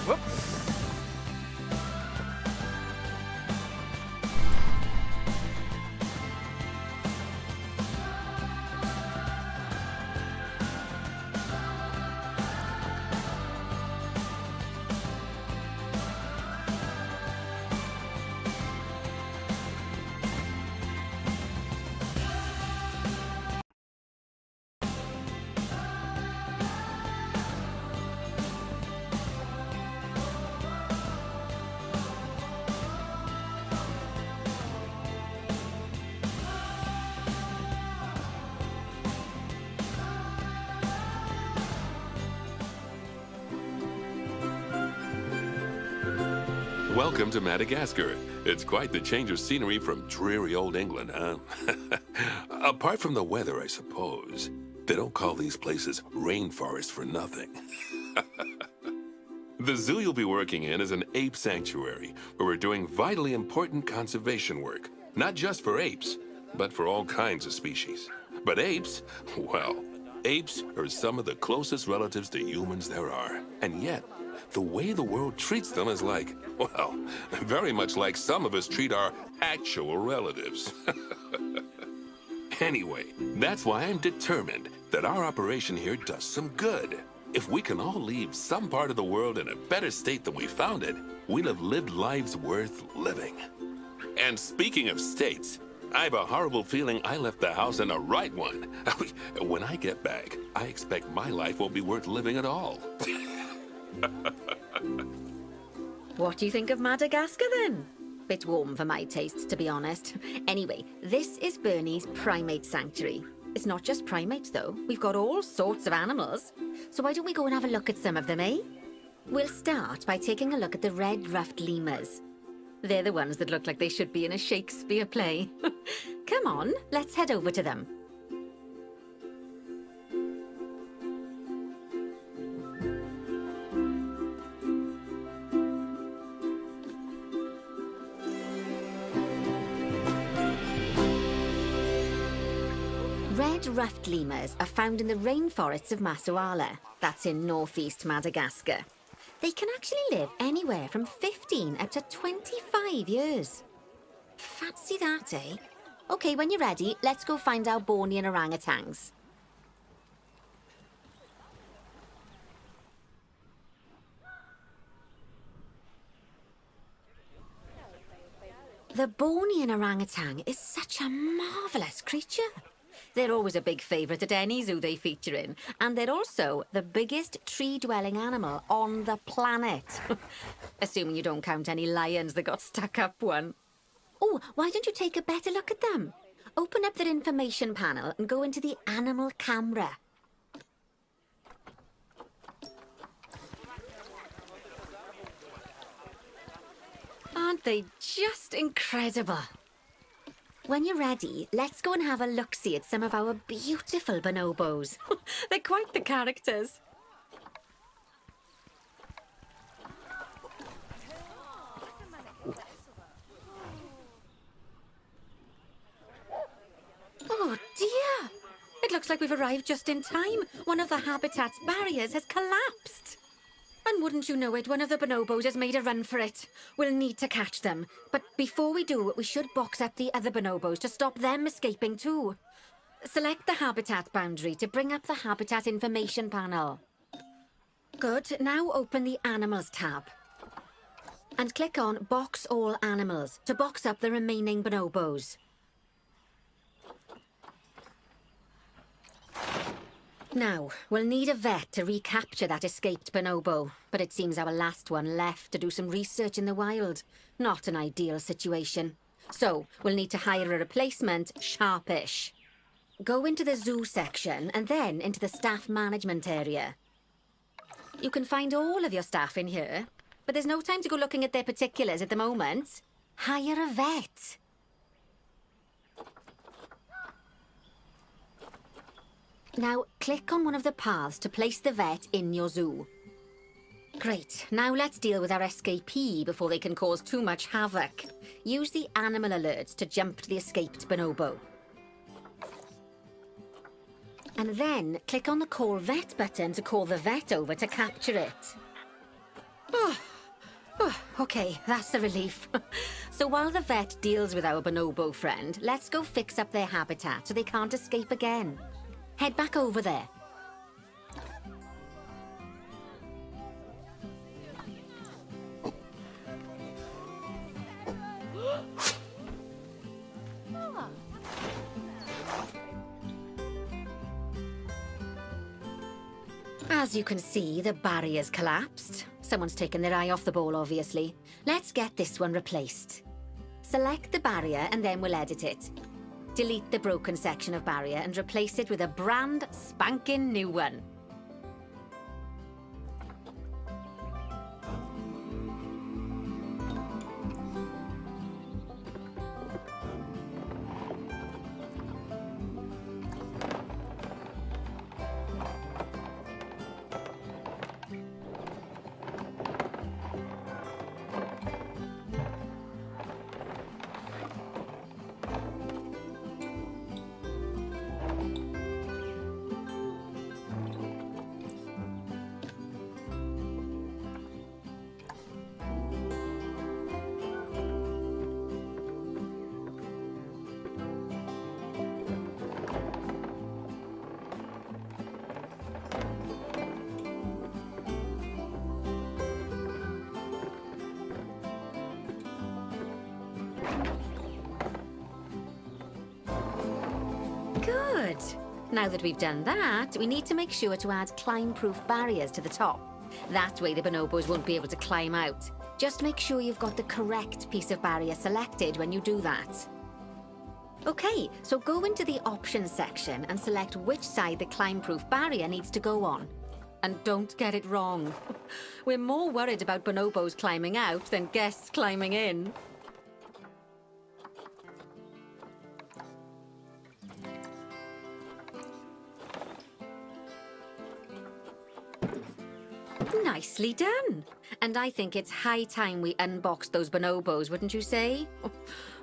Whoop. Welcome to Madagascar. It's quite the change of scenery from dreary old England, huh? Apart from the weather, I suppose. They don't call these places rainforests for nothing. The zoo you'll be working in is an ape sanctuary, where we're doing vitally important conservation work. Not just for apes, but for all kinds of species. But apes, well, apes are some of the closest relatives to humans there are. And yet, the way the world treats them is like, well, very much like some of us treat our actual relatives. Anyway, that's why I'm determined that our operation here does some good. If we can all leave some part of the world in a better state than we found it, we'll have lived lives worth living. And speaking of states, I have a horrible feeling I left the house in the right one. When I get back, I expect my life won't be worth living at all. What do you think of Madagascar, then? Bit warm for my taste, to be honest. Anyway, this is Bernie's primate sanctuary. It's not just primates, though. We've got all sorts of animals. So why don't we go and have a look at some of them, eh? We'll start by taking a look at the red-ruffed lemurs. They're the ones that look like they should be in a Shakespeare play. Come on, let's head over to them. Red-ruffed lemurs are found in the rainforests of Massaoala. That's in northeast Madagascar. They can actually live anywhere from 15 up to 25 years. Fancy that, eh? Okay, when you're ready, let's go find our Bornean orangutans. The Bornean orangutan is such a marvellous creature. They're always a big favourite at any zoo they feature in, and they're also the biggest tree-dwelling animal on the planet. Assuming you don't count any lions that got stuck up one. Oh, why don't you take a better look at them? Open up their information panel and go into the animal camera. Aren't they just incredible? When you're ready, let's go and have a look-see at some of our beautiful bonobos. They're quite the characters. Oh dear! It looks like we've arrived just in time. One of the habitat's barriers has collapsed. And wouldn't you know it, one of the bonobos has made a run for it. We'll need to catch them. But before we do, we should box up the other bonobos to stop them escaping too. Select the habitat boundary to bring up the habitat information panel. Good. Now open the Animals tab. And click on Box All Animals to box up the remaining bonobos. Now, we'll need a vet to recapture that escaped bonobo, but it seems our last one left to do some research in the wild. Not an ideal situation. So, we'll need to hire a replacement, sharpish. Go into the zoo section and then into the staff management area. You can find all of your staff in here, but there's no time to go looking at their particulars at the moment. Hire a vet. Now, click on one of the paths to place the vet in your zoo. Great. Now let's deal with our escapee before they can cause too much havoc. Use the animal alerts to jump to the escaped bonobo. And then click on the Call Vet button to call the vet over to capture it. Okay, that's a relief. So while the vet deals with our bonobo friend, let's go fix up their habitat so they can't escape again. Head back over there. As you can see, the barrier's collapsed. Someone's taken their eye off the ball, obviously. Let's get this one replaced. Select the barrier and then we'll edit it. Delete the broken section of barrier and replace it with a brand spanking new one. Good. Now that we've done that, we need to make sure to add climb-proof barriers to the top. That way the bonobos won't be able to climb out. Just make sure you've got the correct piece of barrier selected when you do that. Okay, so go into the options section and select which side the climb-proof barrier needs to go on. And don't get it wrong. We're more worried about bonobos climbing out than guests climbing in. Nicely done. And I think it's high time we unbox those bonobos, wouldn't you say?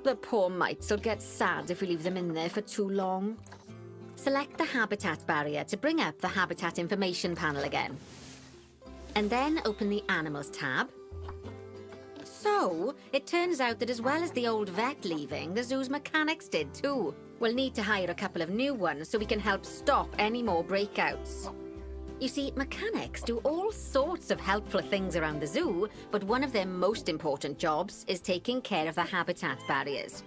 The poor mites will get sad if we leave them in there for too long. Select the habitat barrier to bring up the habitat information panel again. And then open the animals tab. So, it turns out that as well as the old vet leaving, the zoo's mechanics did too. We'll need to hire a couple of new ones so we can help stop any more breakouts. You see, mechanics do all sorts of helpful things around the zoo, but one of their most important jobs is taking care of the habitat barriers.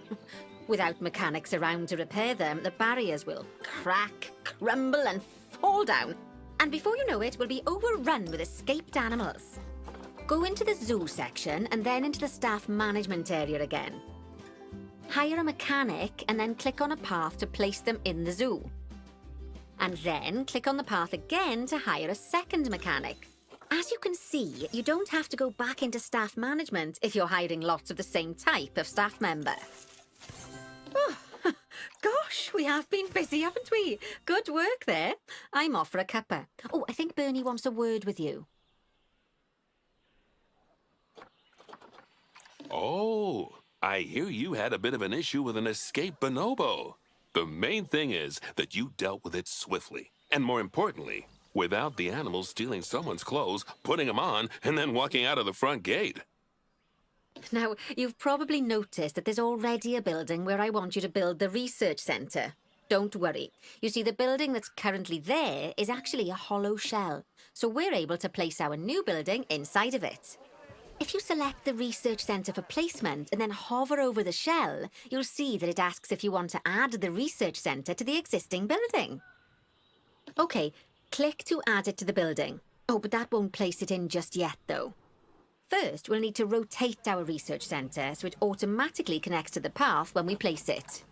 Without mechanics around to repair them, the barriers will crack, crumble, and fall down. And before you know it, we'll be overrun with escaped animals. Go into the zoo section and then into the staff management area again. Hire a mechanic and then click on a path to place them in the zoo. And then click on the path again to hire a second mechanic. As you can see, you don't have to go back into staff management if you're hiring lots of the same type of staff member. Oh, gosh, we have been busy, haven't we? Good work there. I'm off for a cuppa. Oh, I think Bernie wants a word with you. Oh, I hear you had a bit of an issue with an escaped bonobo. The main thing is that you dealt with it swiftly. And more importantly, without the animals stealing someone's clothes, putting them on, and then walking out of the front gate. Now, you've probably noticed that there's already a building where I want you to build the research centre. Don't worry. You see, the building that's currently there is actually a hollow shell. So we're able to place our new building inside of it. If you select the research centre for placement and then hover over the shell, you'll see that it asks if you want to add the research centre to the existing building. Okay, click to add it to the building. Oh, but that won't place it in just yet, though. First, we'll need to rotate our research centre so it automatically connects to the path when we place it.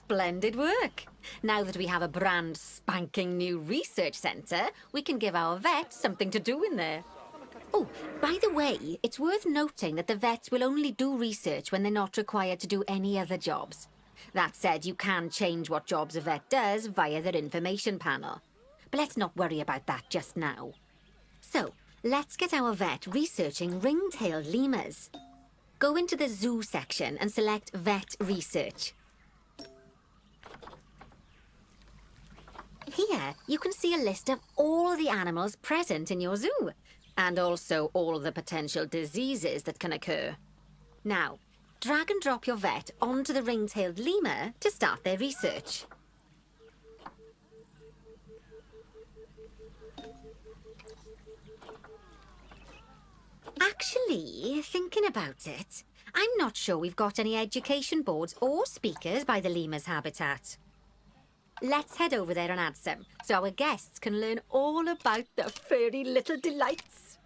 Splendid work. Now that we have a brand spanking new research centre, we can give our vets something to do in there. Oh, by the way, it's worth noting that the vets will only do research when they're not required to do any other jobs. That said, you can change what jobs a vet does via their information panel. But let's not worry about that just now. So, let's get our vet researching ring-tailed lemurs. Go into the zoo section and select Vet Research. Here, you can see a list of all the animals present in your zoo, and also all the potential diseases that can occur. Now, drag and drop your vet onto the ring-tailed lemur to start their research. Actually, thinking about it, I'm not sure we've got any education boards or speakers by the lemur's habitat. Let's head over there and add some, so our guests can learn all about the furry little delights.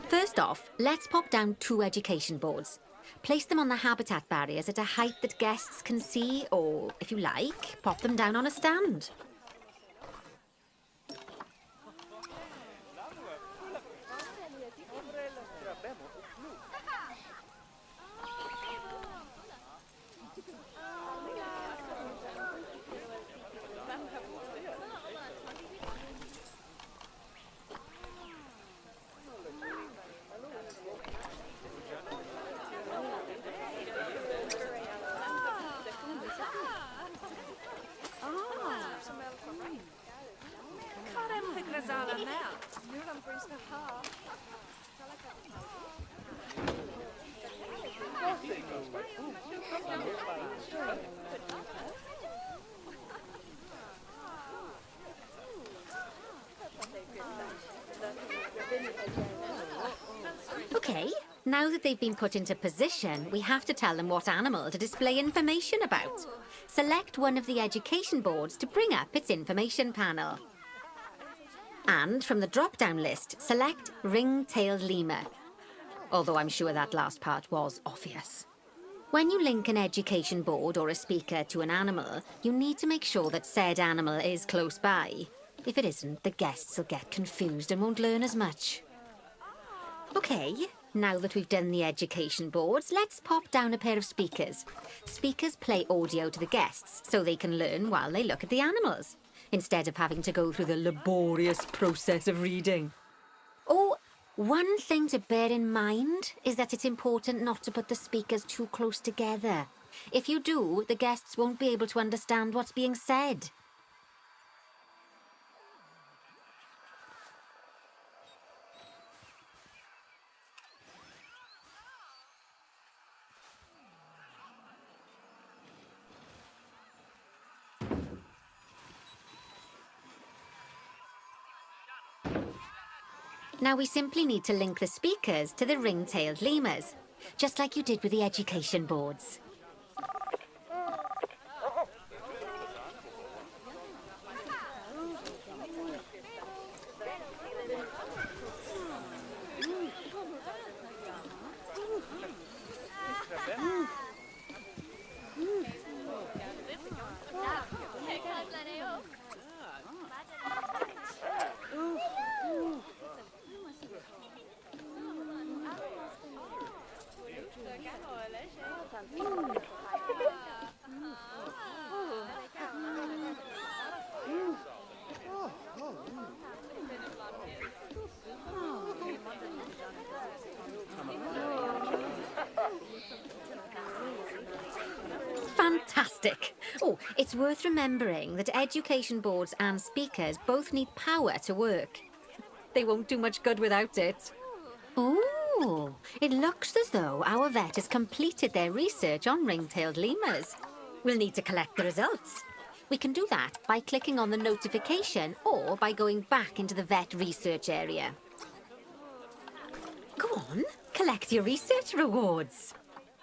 First off, let's pop down 2 education boards. Place them on the habitat barriers at a height that guests can see, or, if you like, pop them down on a stand. Okay, now that they've been put into position, we have to tell them what animal to display information about. Select one of the education boards to bring up its information panel. And from the drop-down list, select ring-tailed lemur. Although I'm sure that last part was obvious. When you link an education board or a speaker to an animal, you need to make sure that said animal is close by. If it isn't, the guests will get confused and won't learn as much. Okay, now that we've done the education boards, let's pop down a pair of speakers. Speakers play audio to the guests so they can learn while they look at the animals, instead of having to go through the laborious process of reading. Oh, one thing to bear in mind is that it's important not to put the speakers too close together. If you do, the guests won't be able to understand what's being said. Now we simply need to link the speakers to the ring-tailed lemurs, just like you did with the education boards. Fantastic! Oh, it's worth remembering that education boards and speakers both need power to work. They won't do much good without it. Oh, it looks as though our vet has completed their research on ring-tailed lemurs. We'll need to collect the results. We can do that by clicking on the notification or by going back into the vet research area. Go on, collect your research rewards.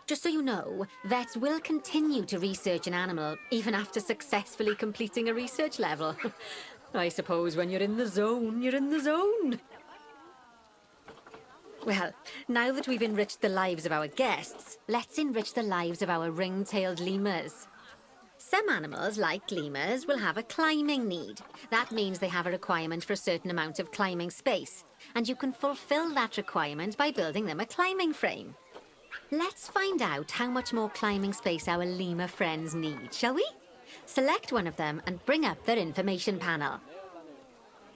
Just so you know, vets will continue to research an animal even after successfully completing a research level. I suppose when you're in the zone, you're in the zone. Well, now that we've enriched the lives of our guests, let's enrich the lives of our ring-tailed lemurs. Some animals, like lemurs, will have a climbing need. That means they have a requirement for a certain amount of climbing space, and you can fulfill that requirement by building them a climbing frame. Let's find out how much more climbing space our lemur friends need, shall we? Select one of them and bring up their information panel.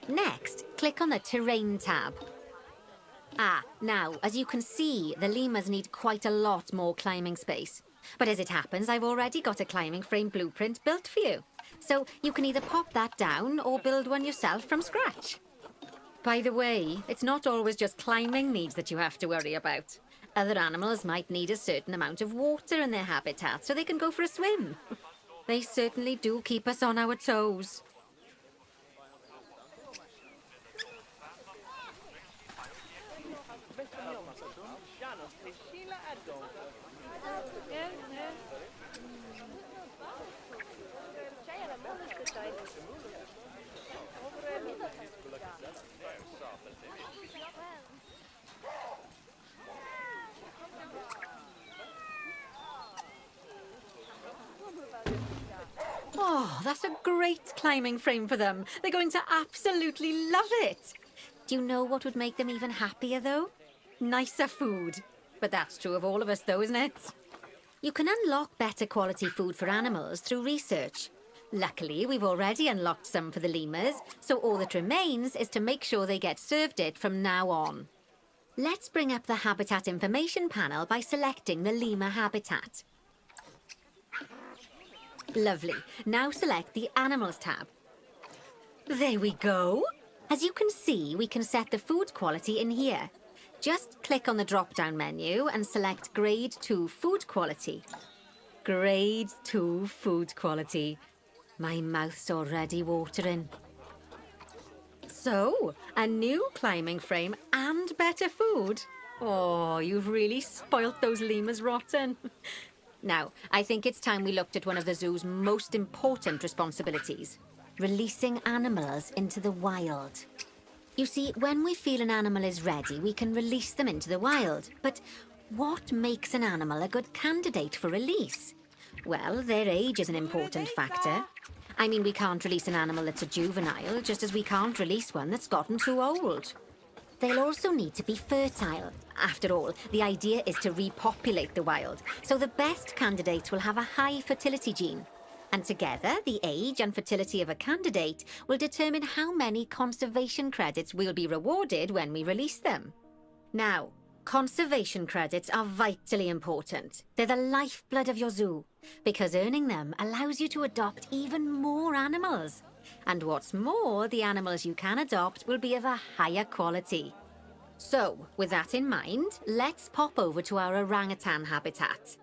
Next, click on the Terrain tab. Now, as you can see, the lemurs need quite a lot more climbing space. But as it happens, I've already got a climbing frame blueprint built for you. So you can either pop that down or build one yourself from scratch. By the way, it's not always just climbing needs that you have to worry about. Other animals might need a certain amount of water in their habitat so they can go for a swim. They certainly do keep us on our toes. Oh, that's a great climbing frame for them. They're going to absolutely love it. Do you know what would make them even happier, though? Nicer food. But that's true of all of us, though, isn't it? You can unlock better quality food for animals through research. Luckily, we've already unlocked some for the lemurs, so all that remains is to make sure they get served it from now on. Let's bring up the habitat information panel by selecting the lemur habitat. Lovely. Now select the Animals tab. There we go. As you can see, we can set the food quality in here. Just click on the drop-down menu and select Grade 2 Food Quality. Grade 2 Food Quality. My mouth's already watering. So, a new climbing frame and better food. Oh, you've really spoilt those lemurs rotten. Now, I think it's time we looked at one of the zoo's most important responsibilities. Releasing animals into the wild. You see, when we feel an animal is ready, we can release them into the wild. But what makes an animal a good candidate for release? Well, their age is an important factor. I mean, we can't release an animal that's a juvenile, just as we can't release one that's gotten too old. They'll also need to be fertile. After all, the idea is to repopulate the wild, so the best candidates will have a high fertility gene. And together, the age and fertility of a candidate will determine how many conservation credits will be rewarded when we release them. Now, conservation credits are vitally important. They're the lifeblood of your zoo, because earning them allows you to adopt even more animals. And what's more, the animals you can adopt will be of a higher quality. So, with that in mind, let's pop over to our orangutan habitat.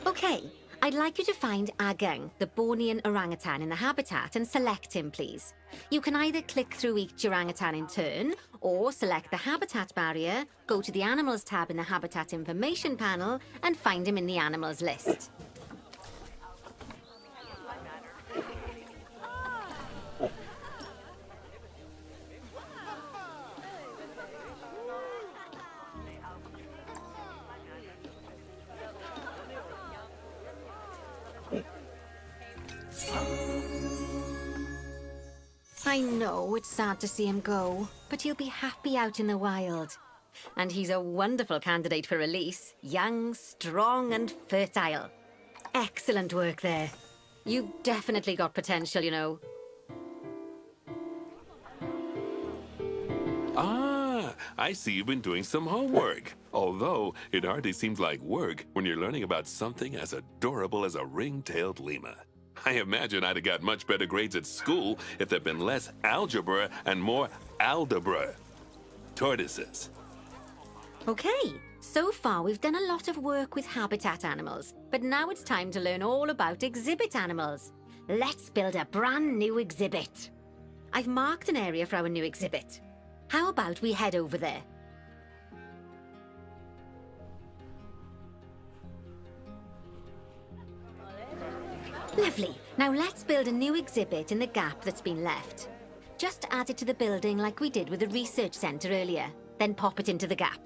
Okay, I'd like you to find Agang, the Bornean orangutan in the habitat, and select him, please. You can either click through each orangutan in turn, or select the habitat barrier, go to the Animals tab in the Habitat Information panel, and find him in the Animals list. I know it's sad to see him go, but he'll be happy out in the wild. And he's a wonderful candidate for release. Young, strong, and fertile. Excellent work there. You've definitely got potential, you know. Ah, I see you've been doing some homework. Although, it hardly seems like work when you're learning about something as adorable as a ring-tailed lemur. I imagine I'd have got much better grades at school if there'd been less algebra and more aldebra. Tortoises. Okay, so far we've done a lot of work with habitat animals, but now it's time to learn all about exhibit animals. Let's build a brand new exhibit. I've marked an area for our new exhibit. How about we head over there? Lovely. Now let's build a new exhibit in the gap that's been left. just add it to the building like we did with the research center earlier, then pop it into the gap.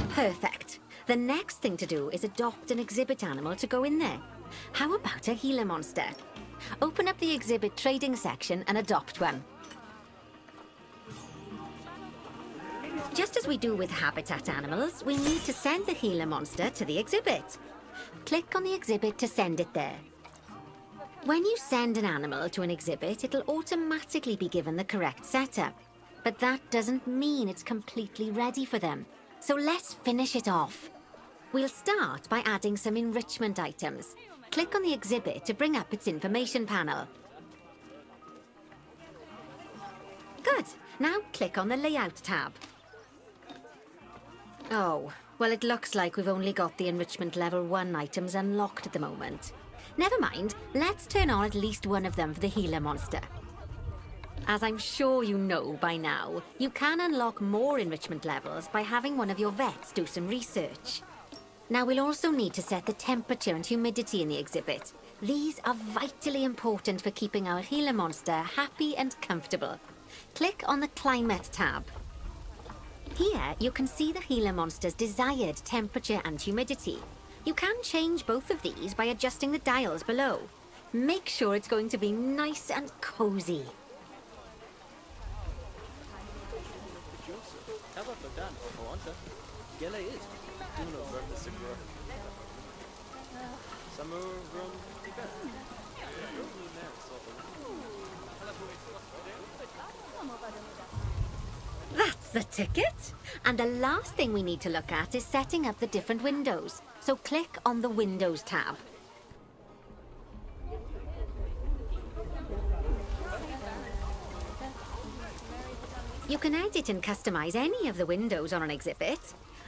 Perfect. The next thing to do is adopt an exhibit animal to go in there. How about a Gila monster? Open up the exhibit trading section and adopt one. Just as we do with habitat animals, we need to send the Gila monster to the exhibit. Click on the exhibit to send it there. When you send an animal to an exhibit, it'll automatically be given the correct setup. But that doesn't mean it's completely ready for them. So let's finish it off. We'll start by adding some enrichment items. Click on the exhibit to bring up its information panel. Good. Now click on the Layout tab. Oh, well, it looks like we've only got the enrichment level 1 items unlocked at the moment. Never mind, let's turn on at least one of them for the Gila monster. As I'm sure you know by now, you can unlock more enrichment levels by having one of your vets do some research. Now we'll also need to set the temperature and humidity in the exhibit. These are vitally important for keeping our Gila monster happy and comfortable. Click on the Climate tab. Here you can see the Gila monster's desired temperature and humidity. You can change both of these by adjusting the dials below. Make sure it's going to be nice and cozy. That's the ticket. And the last thing we need to look at is setting up the different windows. So click on the Windows tab. You can edit and customize any of the windows on an exhibit.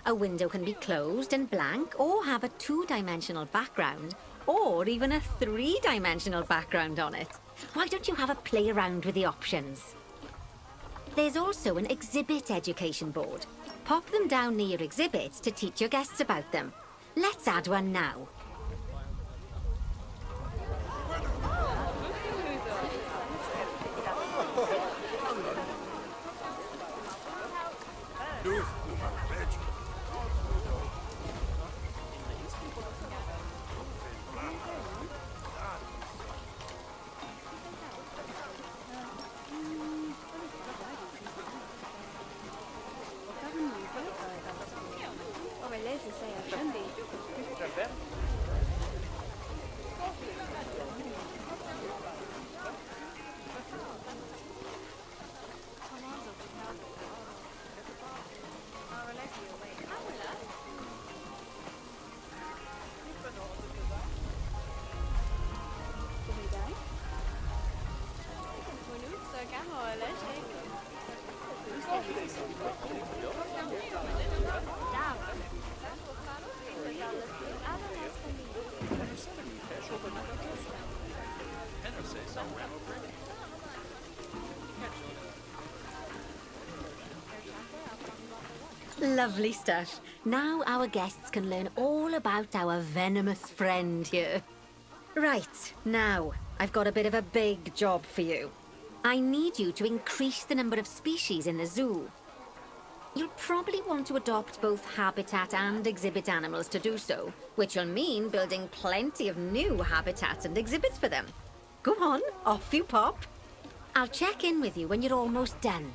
A window can be closed and blank, or have a 2-dimensional background, or even a 3-dimensional background on it. Why don't you have a play around with the options? There's also an exhibit education board. Pop them down near your exhibits to teach your guests about them. Let's add one now. Lovely stuff. Now our guests can learn all about our venomous friend here. Right, now, I've got a bit of a big job for you. I need you to increase the number of species in the zoo. You'll probably want to adopt both habitat and exhibit animals to do so, which will mean building plenty of new habitats and exhibits for them. Go on, off you pop. I'll check in with you when you're almost done.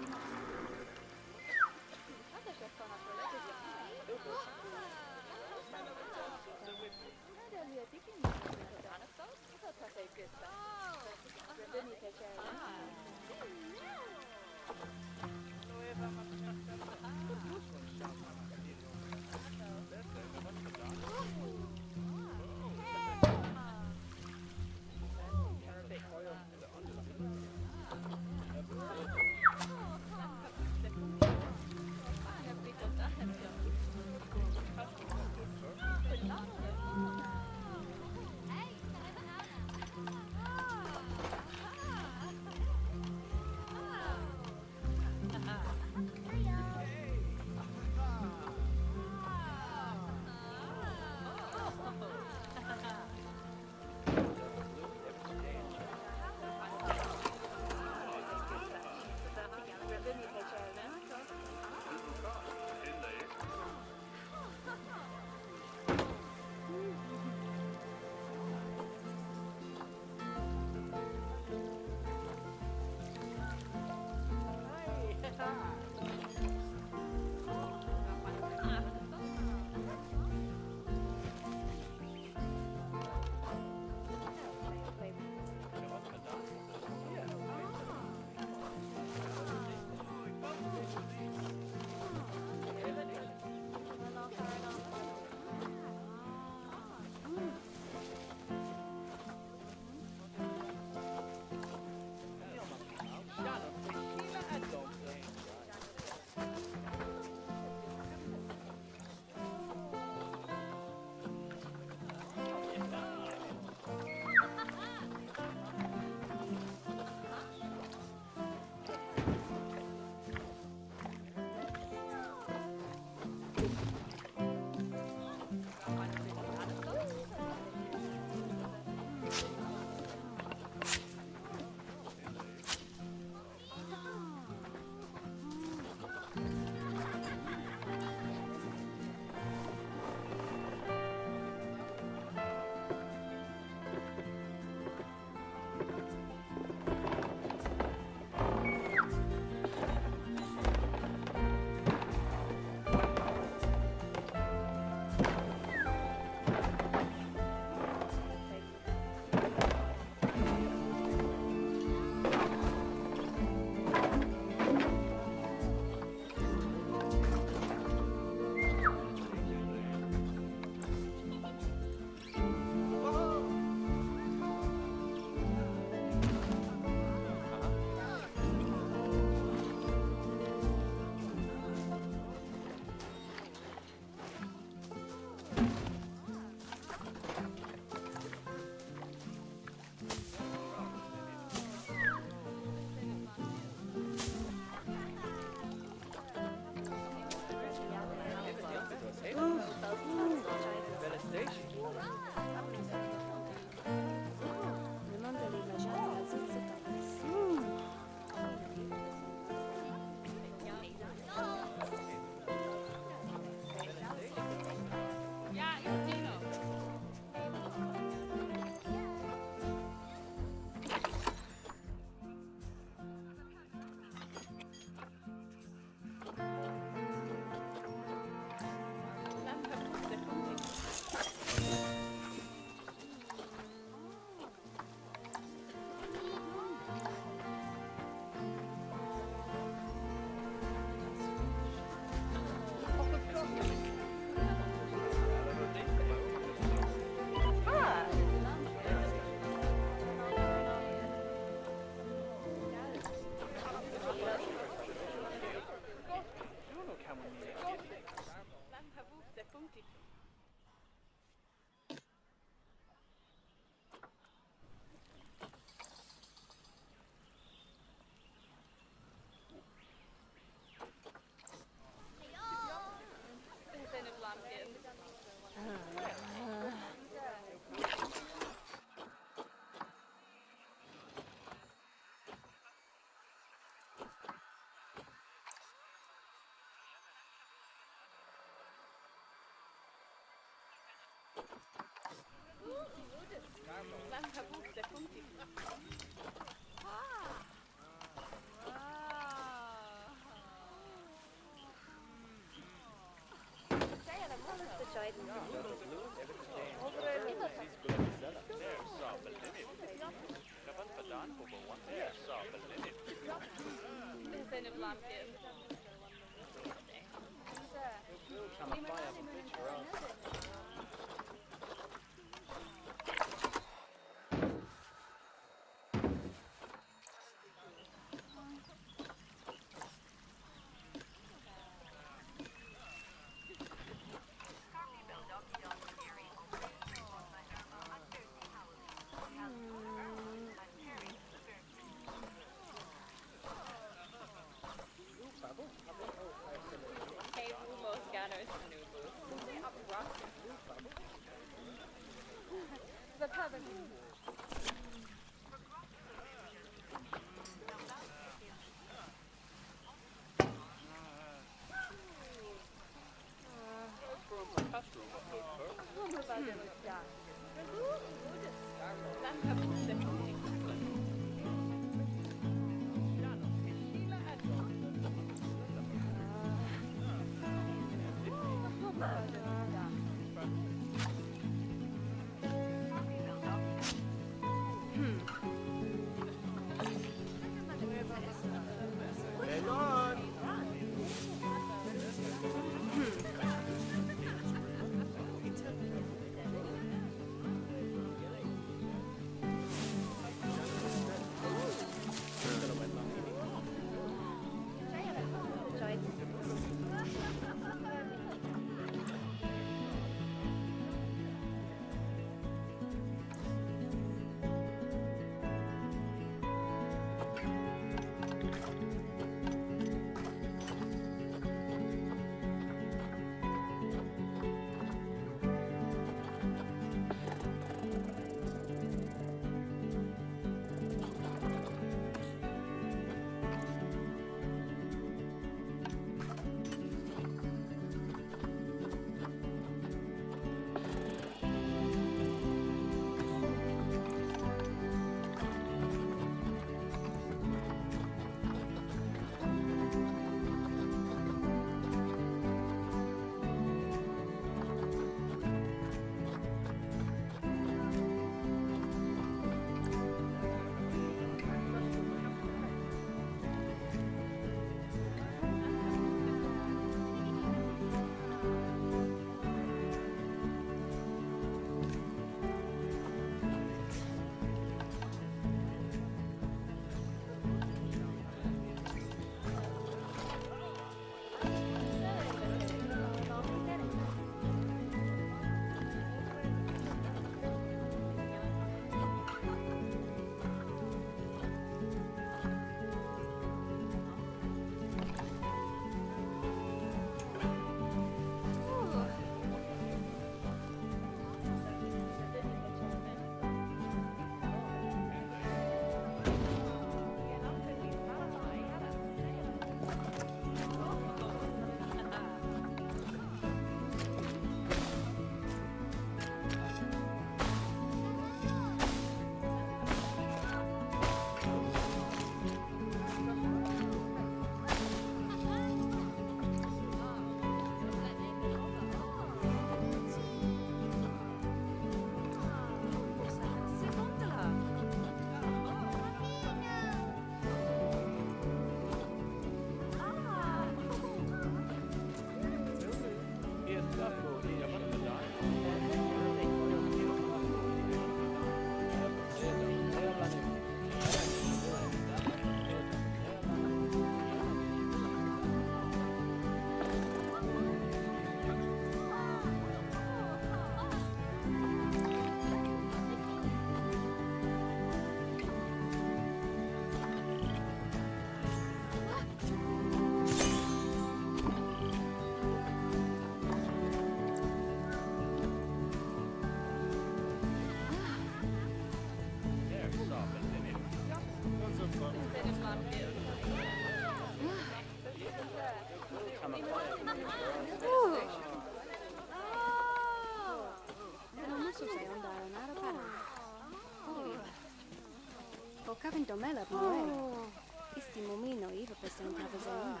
Domelab Noe. Isti momino iva pesenta vazauna.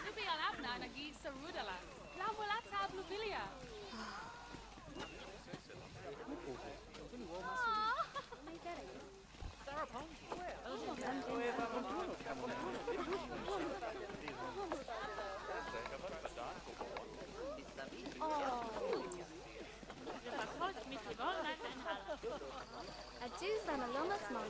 Lubi al abna nagi sarudala. La wala Adjus aan de lomasman.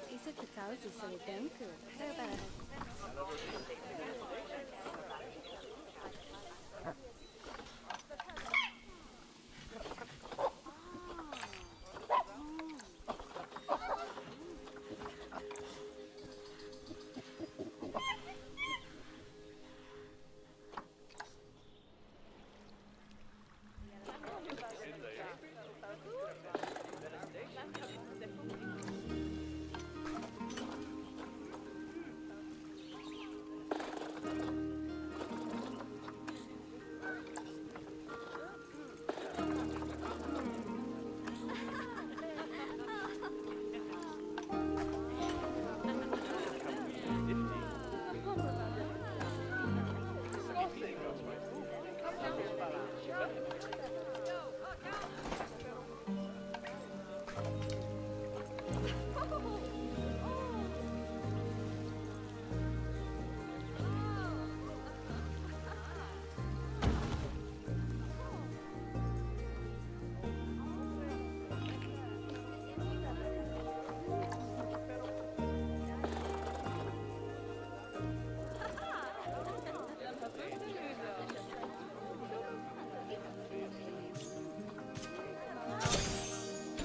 Isso que causa isso é branco.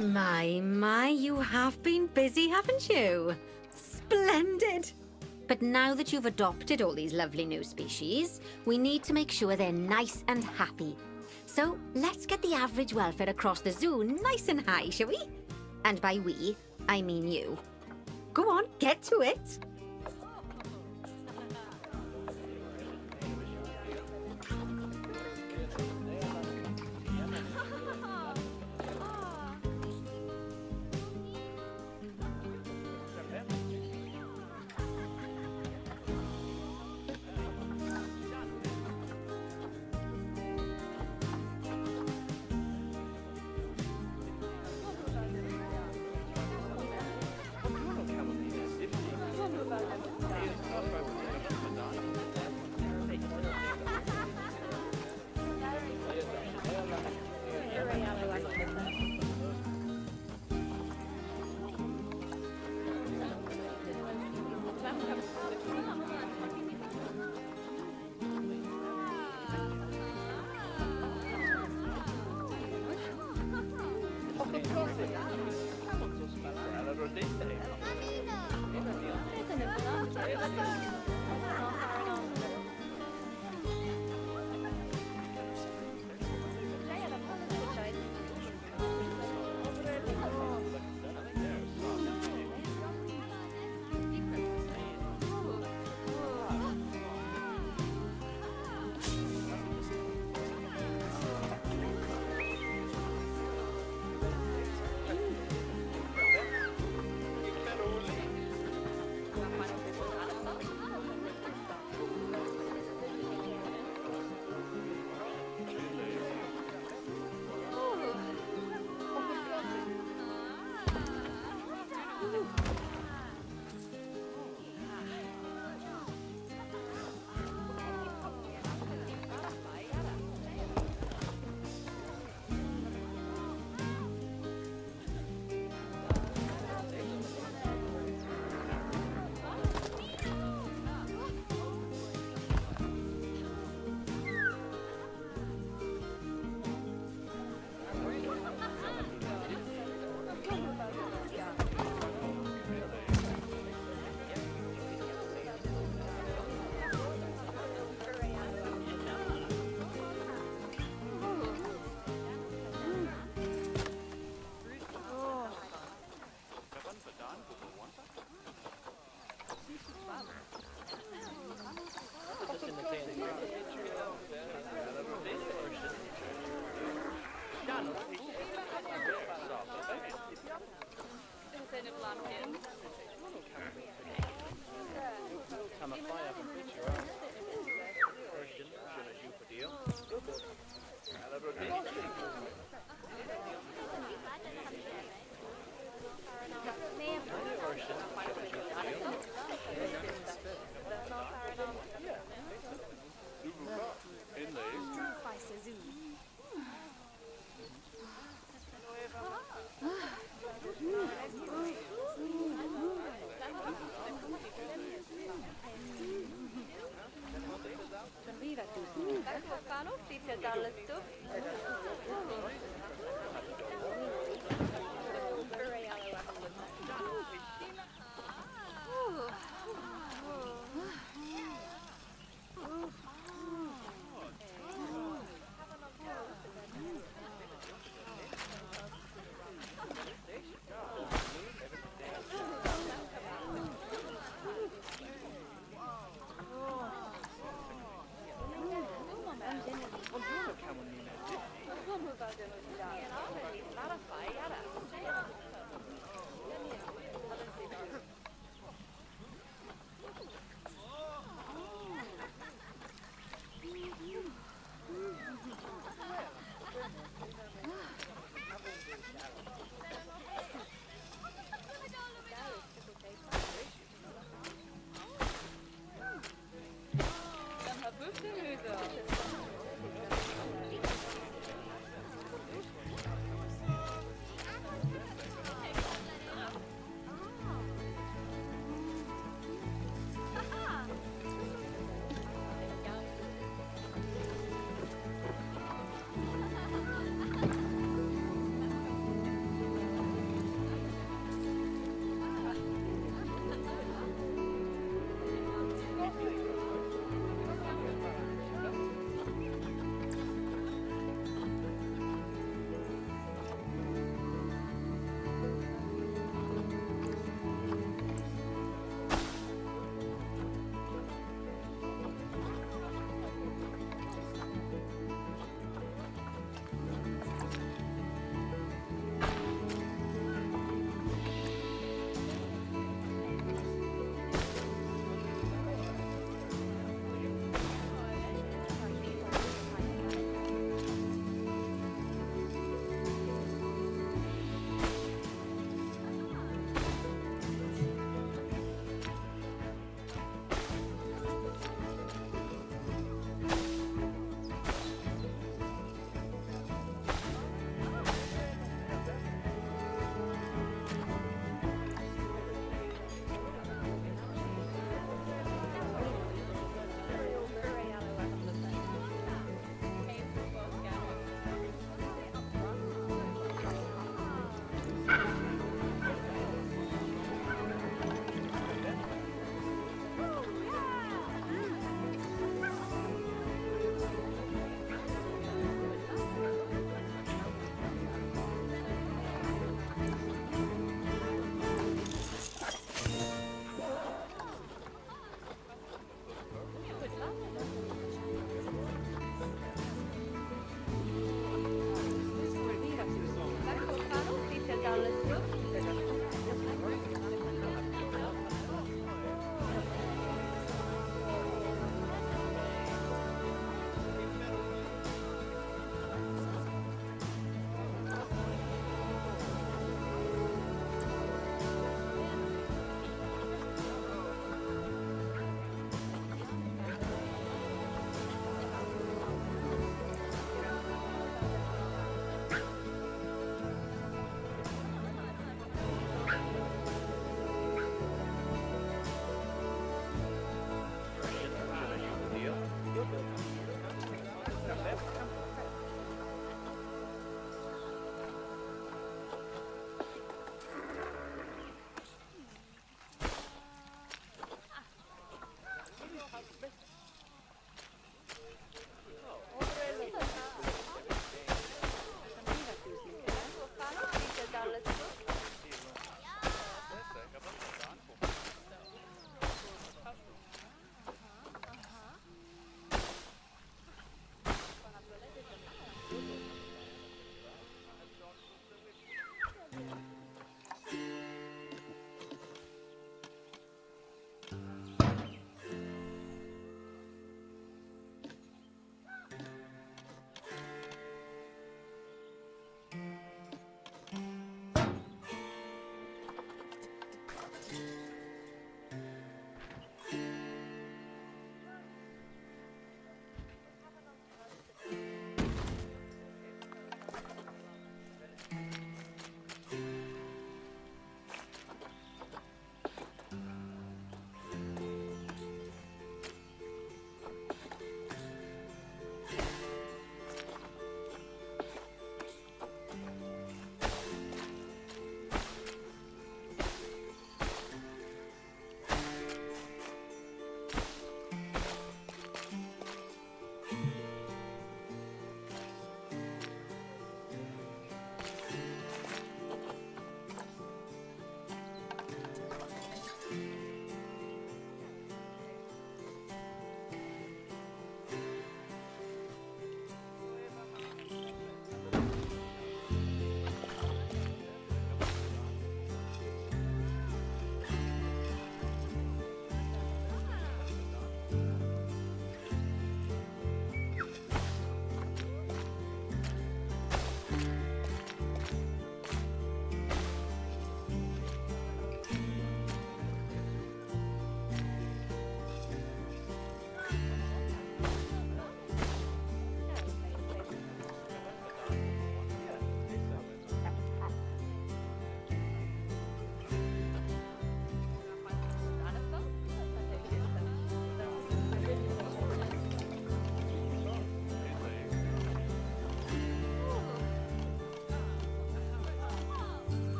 My, you have been busy, haven't you? Splendid! But now that you've adopted all these lovely new species, we need to make sure they're nice and happy. So let's get the average welfare across the zoo nice and high, shall we? And by we, I mean you. Go on, get to it!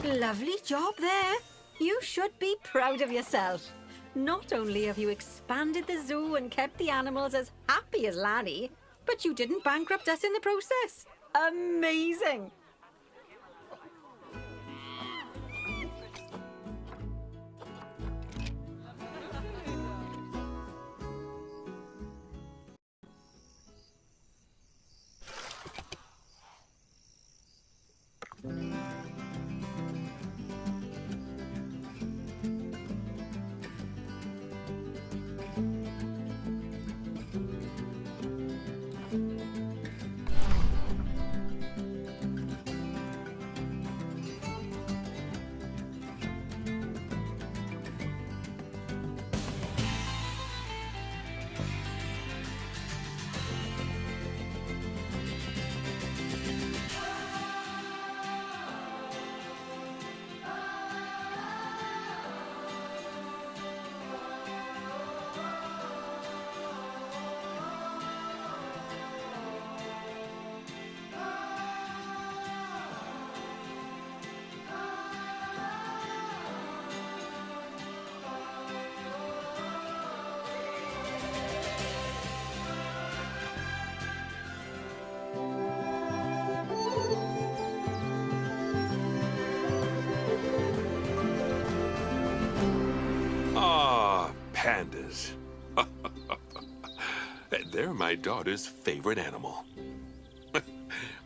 Lovely job there. You should be proud of yourself. Not only have you expanded the zoo and kept the animals as happy as Lanny, but you didn't bankrupt us in the process. Amazing. Pandas. They're my daughter's favorite animal.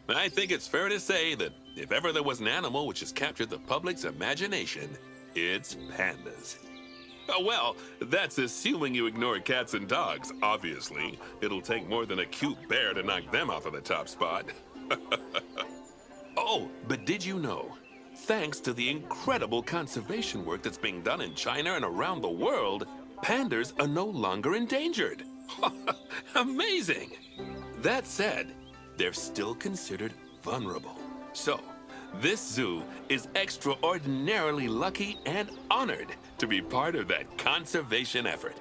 I think it's fair to say that if ever there was an animal which has captured the public's imagination, it's pandas. Well, that's assuming you ignore cats and dogs. Obviously, it'll take more than a cute bear to knock them off of the top spot. Oh, but did you know? Thanks to the incredible conservation work that's being done in China and around the world, pandas are no longer endangered. Amazing! That said, they're still considered vulnerable. So, this zoo is extraordinarily lucky and honored to be part of that conservation effort.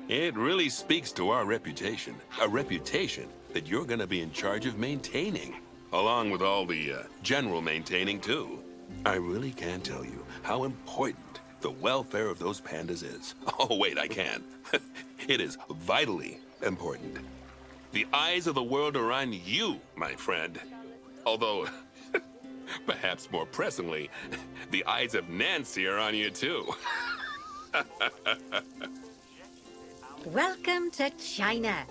It really speaks to our reputation, a reputation that you're going to be in charge of maintaining, along with all the general maintaining too. I really can't tell you how important the welfare of those pandas is. Oh, wait, I can. It is vitally important. The eyes of the world are on you, my friend. Although, perhaps more pressingly, the eyes of Nancy are on you too. Welcome to China.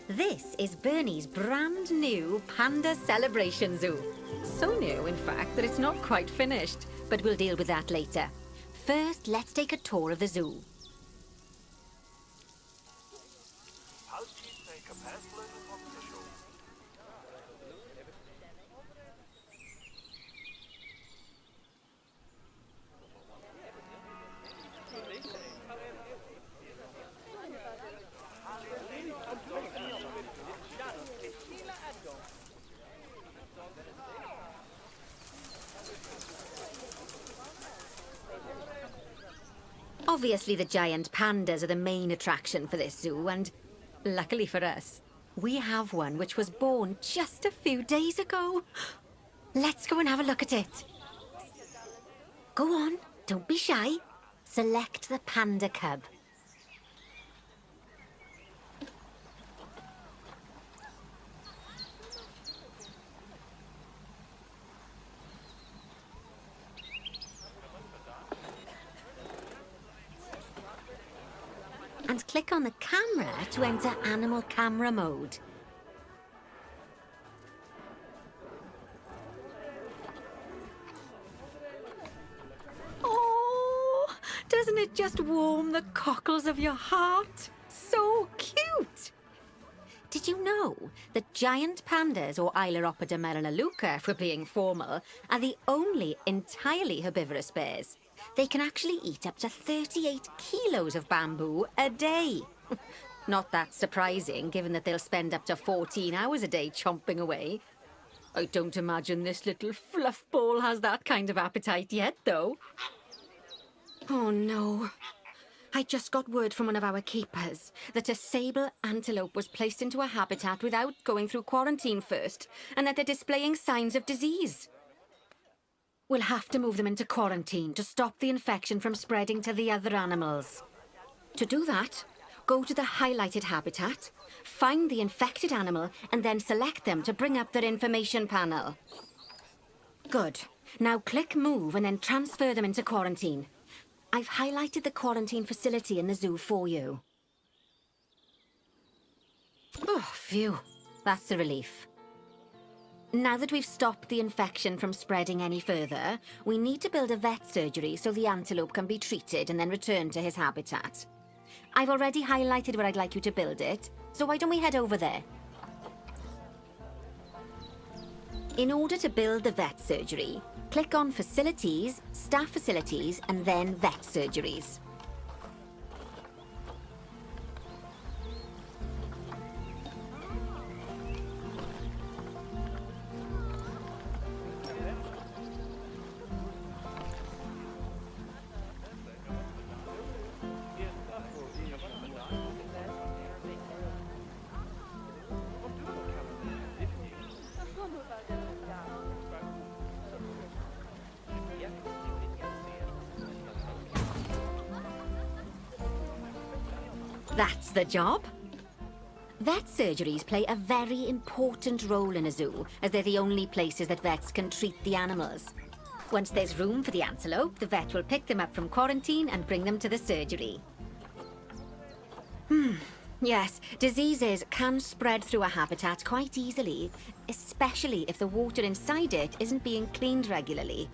This is Bernie's brand new Panda Celebration Zoo. So new, in fact, that it's not quite finished, but we'll deal with that later. First, let's take a tour of the zoo. Obviously, the giant pandas are the main attraction for this zoo, and luckily for us, we have one which was born just a few days ago. Let's go and have a look at it. Go on, don't be shy. Select the panda cub. And click on the camera to enter animal camera mode. Oh, doesn't it just warm the cockles of your heart? So cute! Did you know that giant pandas, or Ailuropoda melaleuca if we're being formal, are the only entirely herbivorous bears? They can actually eat up to 38 kilos of bamboo a day. Not that surprising, given that they'll spend up to 14 hours a day chomping away. I don't imagine this little fluff ball has that kind of appetite yet, though. Oh no. I just got word from one of our keepers that a sable antelope was placed into a habitat without going through quarantine first, and that they're displaying signs of disease. We'll have to move them into quarantine to stop the infection from spreading to the other animals. To do that, go to the highlighted habitat, find the infected animal, and then select them to bring up their information panel. Good. Now click Move and then transfer them into quarantine. I've highlighted the quarantine facility in the zoo for you. Oh, phew. That's a relief. Now that we've stopped the infection from spreading any further, we need to build a vet surgery so the antelope can be treated and then returned to his habitat. I've already highlighted where I'd like you to build it, so why don't we head over there? In order to build the vet surgery, click on Facilities, Staff Facilities, and then Vet Surgeries. That's the job. Vet surgeries play a very important role in a zoo, as they're the only places that vets can treat the animals. Once there's room for the antelope, the vet will pick them up from quarantine and bring them to the surgery. Yes, diseases can spread through a habitat quite easily, especially if the water inside it isn't being cleaned regularly.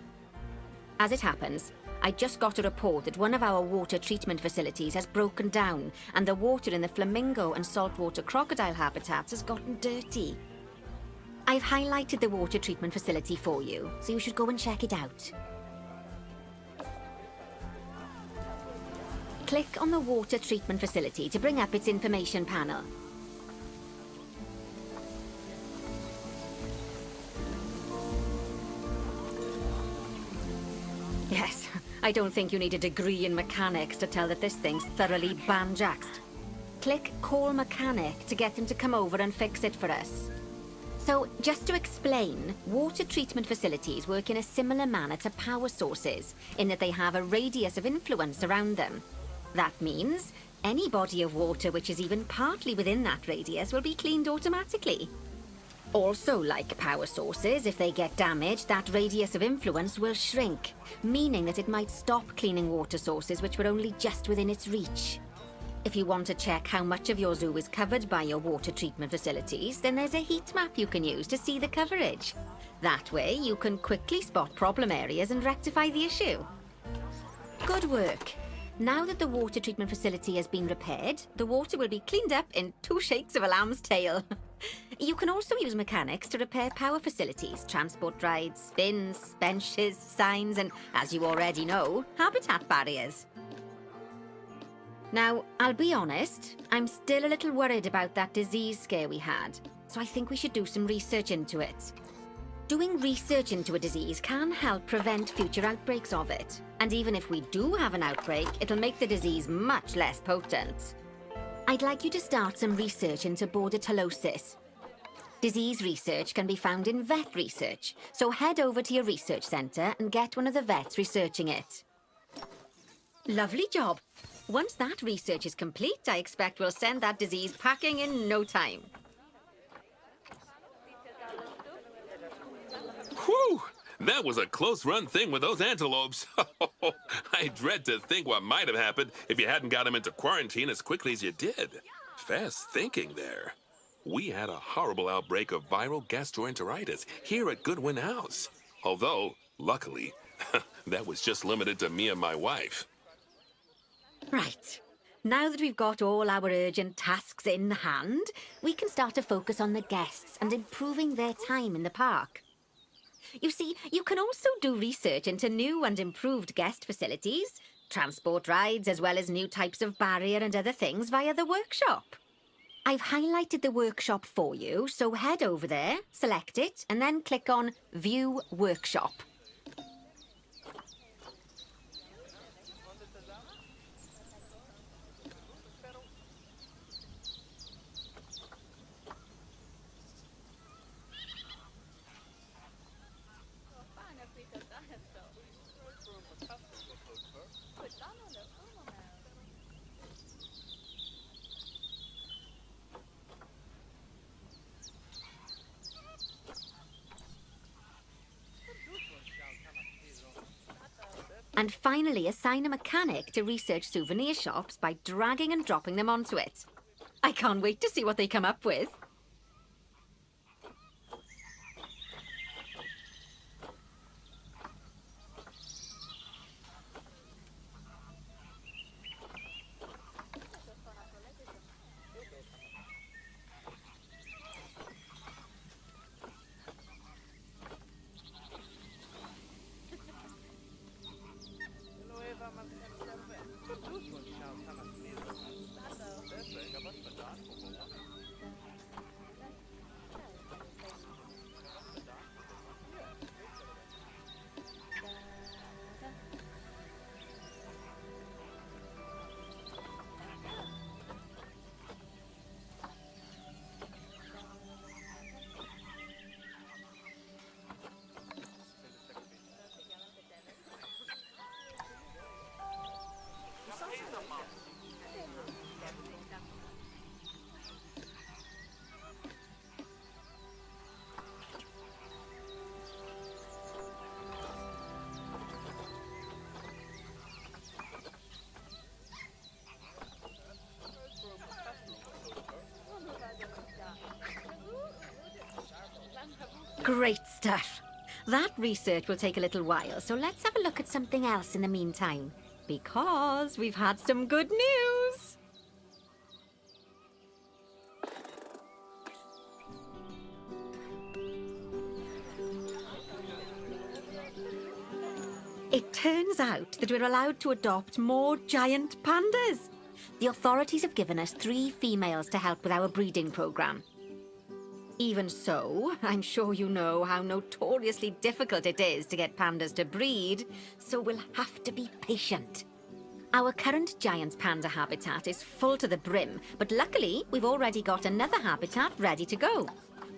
As it happens, I just got a report that one of our water treatment facilities has broken down and the water in the flamingo and saltwater crocodile habitats has gotten dirty. I've highlighted the water treatment facility for you, so you should go and check it out. Click on the water treatment facility to bring up its information panel. Yes, I don't think you need a degree in mechanics to tell that this thing's thoroughly banjaxed. Click Call Mechanic to get him to come over and fix it for us. So, just to explain, water treatment facilities work in a similar manner to power sources, in that they have a radius of influence around them. That means any body of water which is even partly within that radius will be cleaned automatically. Also, like power sources, if they get damaged, that radius of influence will shrink, meaning that it might stop cleaning water sources which were only just within its reach. If you want to check how much of your zoo is covered by your water treatment facilities, then there's a heat map you can use to see the coverage. That way, you can quickly spot problem areas and rectify the issue. Good work. Now that the water treatment facility has been repaired, the water will be cleaned up in 2 shakes of a lamb's tail. You can also use mechanics to repair power facilities, transport rides, spins, benches, signs, and, as you already know, habitat barriers. Now, I'll be honest, I'm still a little worried about that disease scare we had, so I think we should do some research into it. Doing research into a disease can help prevent future outbreaks of it. And even if we do have an outbreak, it'll make the disease much less potent. I'd like you to start some research into bordetellosis. Disease research can be found in vet research, so head over to your research centre and get one of the vets researching it. Lovely job. Once that research is complete, I expect we'll send that disease packing in no time. Whew! That was a close-run thing with those antelopes. I dread to think what might have happened if you hadn't got them into quarantine as quickly as you did. Fast thinking there. We had a horrible outbreak of viral gastroenteritis here at Goodwin House. Although, luckily, that was just limited to me and my wife. Right. Now that we've got all our urgent tasks in hand, we can start to focus on the guests and improving their time in the park. You see, you can also do research into new and improved guest facilities, transport rides, as well as new types of barrier and other things via the workshop. I've highlighted the workshop for you, so head over there, select it, and then click on View Workshop. And finally, assign a mechanic to research souvenir shops by dragging and dropping them onto it. I can't wait to see what they come up with. Great stuff. That research will take a little while, so let's have a look at something else in the meantime. Because we've had some good news. It turns out that we're allowed to adopt more giant pandas. The authorities have given us 3 females to help with our breeding program. Even so, I'm sure you know how notoriously difficult it is to get pandas to breed, so we'll have to be patient. Our current giant panda habitat is full to the brim, but luckily we've already got another habitat ready to go.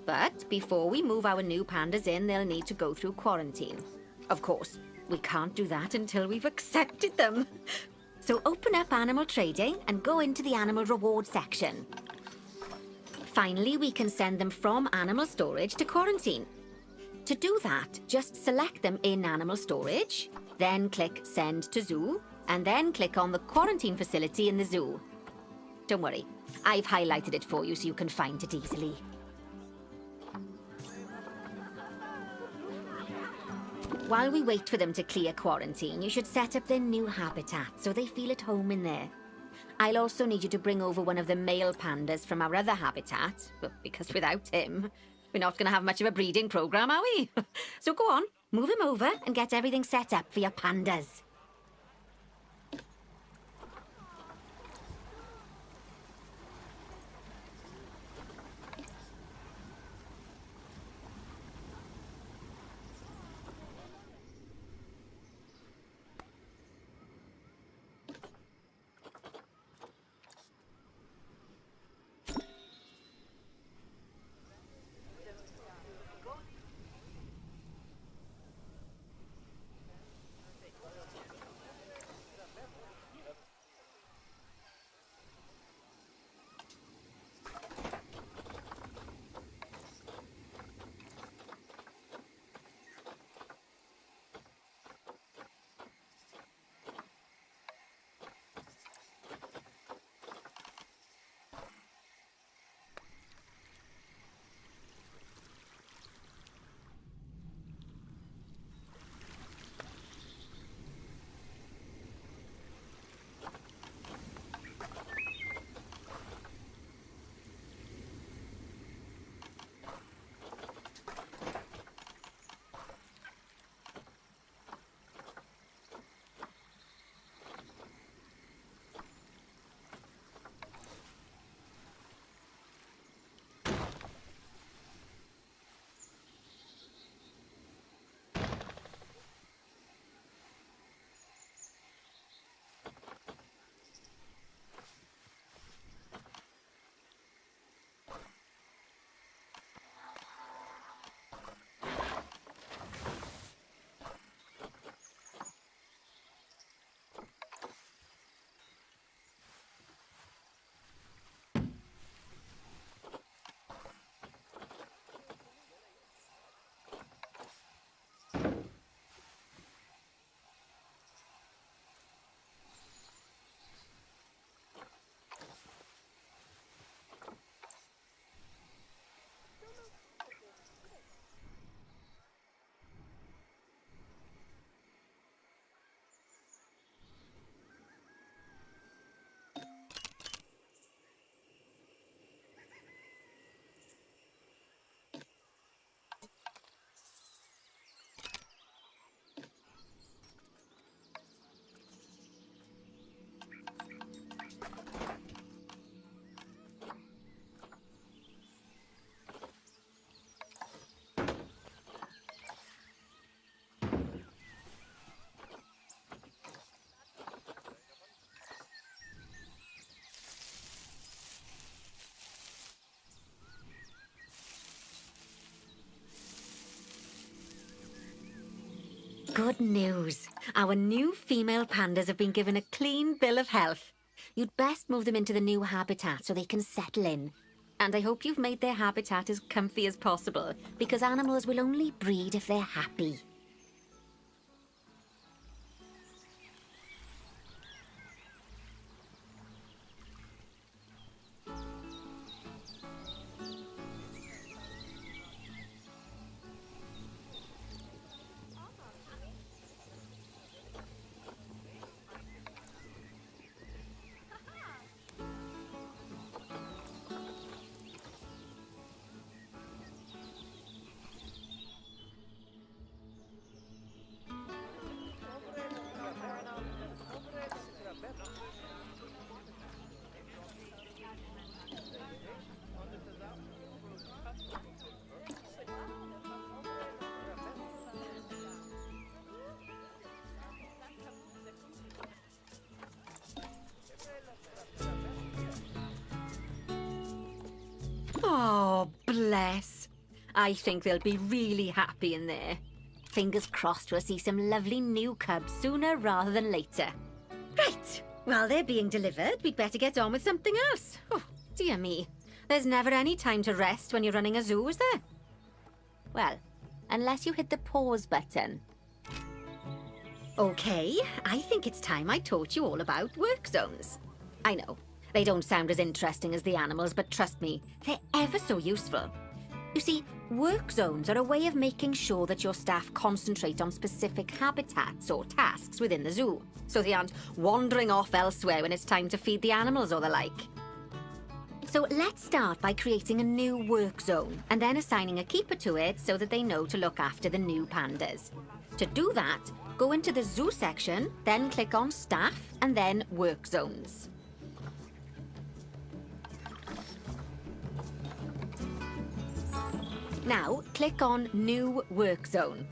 But before we move our new pandas in, they'll need to go through quarantine. Of course, we can't do that until we've accepted them. So open up animal trading and go into the animal reward section. Finally, we can send them from animal storage to quarantine. To do that, just select them in animal storage, then click Send to Zoo, and then click on the quarantine facility in the zoo. Don't worry, I've highlighted it for you so you can find it easily. While we wait for them to clear quarantine, you should set up their new habitat so they feel at home in there. I'll also need you to bring over one of the male pandas from our other habitat, because without him, we're not going to have much of a breeding program, are we? So go on, move him over and get everything set up for your pandas. Good news. Our new female pandas have been given a clean bill of health. You'd best move them into the new habitat so they can settle in. And I hope you've made their habitat as comfy as possible, because animals will only breed if they're happy. Oh, bless. I think they'll be really happy in there. Fingers crossed we'll see some lovely new cubs sooner rather than later. Right. While they're being delivered, we'd better get on with something else. Oh, dear me. There's never any time to rest when you're running a zoo, is there? Well, unless you hit the pause button. Okay, I think it's time I taught you all about work zones. I know, they don't sound as interesting as the animals, but trust me, they're ever so useful. You see, work zones are a way of making sure that your staff concentrate on specific habitats or tasks within the zoo, so they aren't wandering off elsewhere when it's time to feed the animals or the like. So let's start by creating a new work zone and then assigning a keeper to it so that they know to look after the new pandas. To do that, go into the zoo section, then click on staff and then work zones. Now, click on New Work Zone.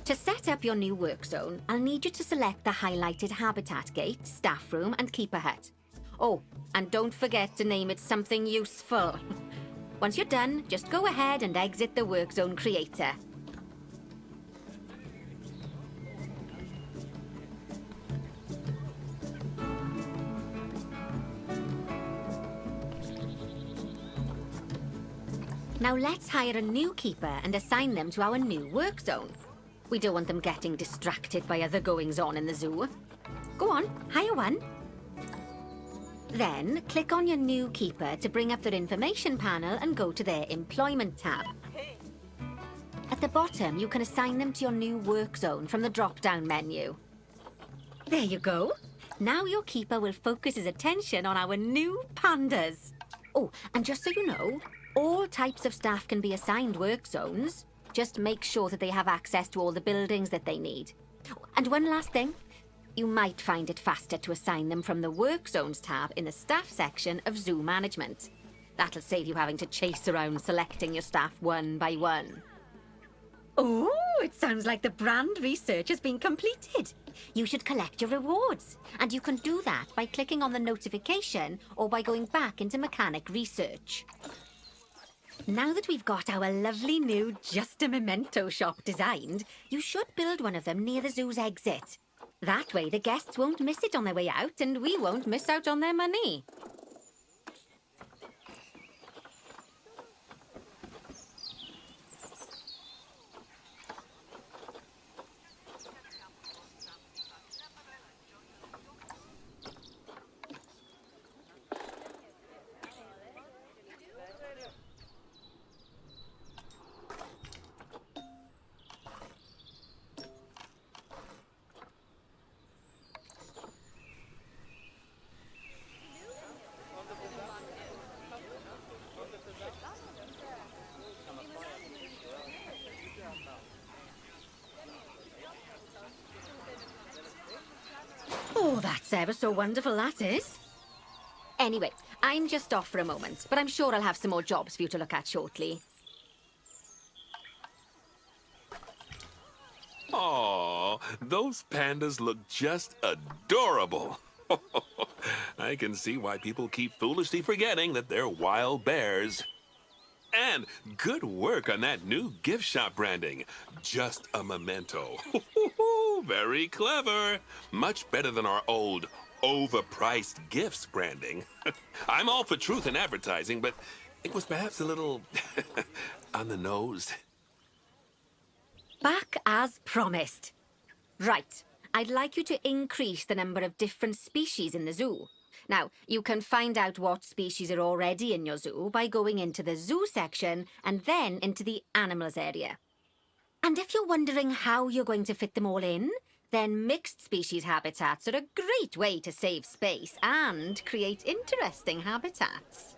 To set up your new work zone, I'll need you to select the highlighted habitat gate, staff room, and keeper hut. Oh, and don't forget to name it something useful. Once you're done, just go ahead and exit the work zone creator. Now let's hire a new keeper and assign them to our new work zone. We don't want them getting distracted by other goings-on in the zoo. Go on, hire one. Then, click on your new keeper to bring up their information panel and go to their Employment tab. At the bottom, you can assign them to your new work zone from the drop-down menu. There you go. Now your keeper will focus his attention on our new pandas. Oh, and just so you know, all types of staff can be assigned work zones. Just make sure that they have access to all the buildings that they need. And one last thing. You might find it faster to assign them from the Work Zones tab in the Staff section of Zoo Management. That'll save you having to chase around selecting your staff one by one. Oh, it sounds like the brand research has been completed. You should collect your rewards. And you can do that by clicking on the notification or by going back into Mechanic Research. Now that we've got our lovely new Just a Memento shop designed, you should build one of them near the zoo's exit. That way the guests won't miss it on their way out and we won't miss out on their money. Oh, that's ever so wonderful, that is. Anyway, I'm just off for a moment, but I'm sure I'll have some more jobs for you to look at shortly. Aw, those pandas look just adorable. I can see why people keep foolishly forgetting that they're wild bears. And good work on that new gift shop branding. Just a memento. Very clever. Much better than our old overpriced gifts branding. I'm all for truth in advertising, but it was perhaps a little on the nose. Back as promised. Right. I'd like you to increase the number of different species in the zoo. Now, you can find out what species are already in your zoo by going into the zoo section and then into the animals area. And if you're wondering how you're going to fit them all in, then mixed species habitats are a great way to save space and create interesting habitats.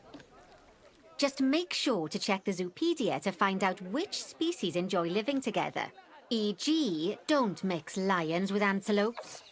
Just make sure to check the Zoopedia to find out which species enjoy living together. E.g., don't mix lions with antelopes.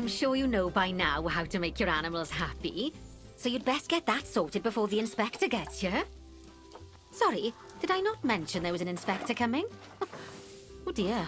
I'm sure you know by now how to make your animals happy. So you'd best get that sorted before the inspector gets here. Sorry, did I not mention there was an inspector coming? Oh dear.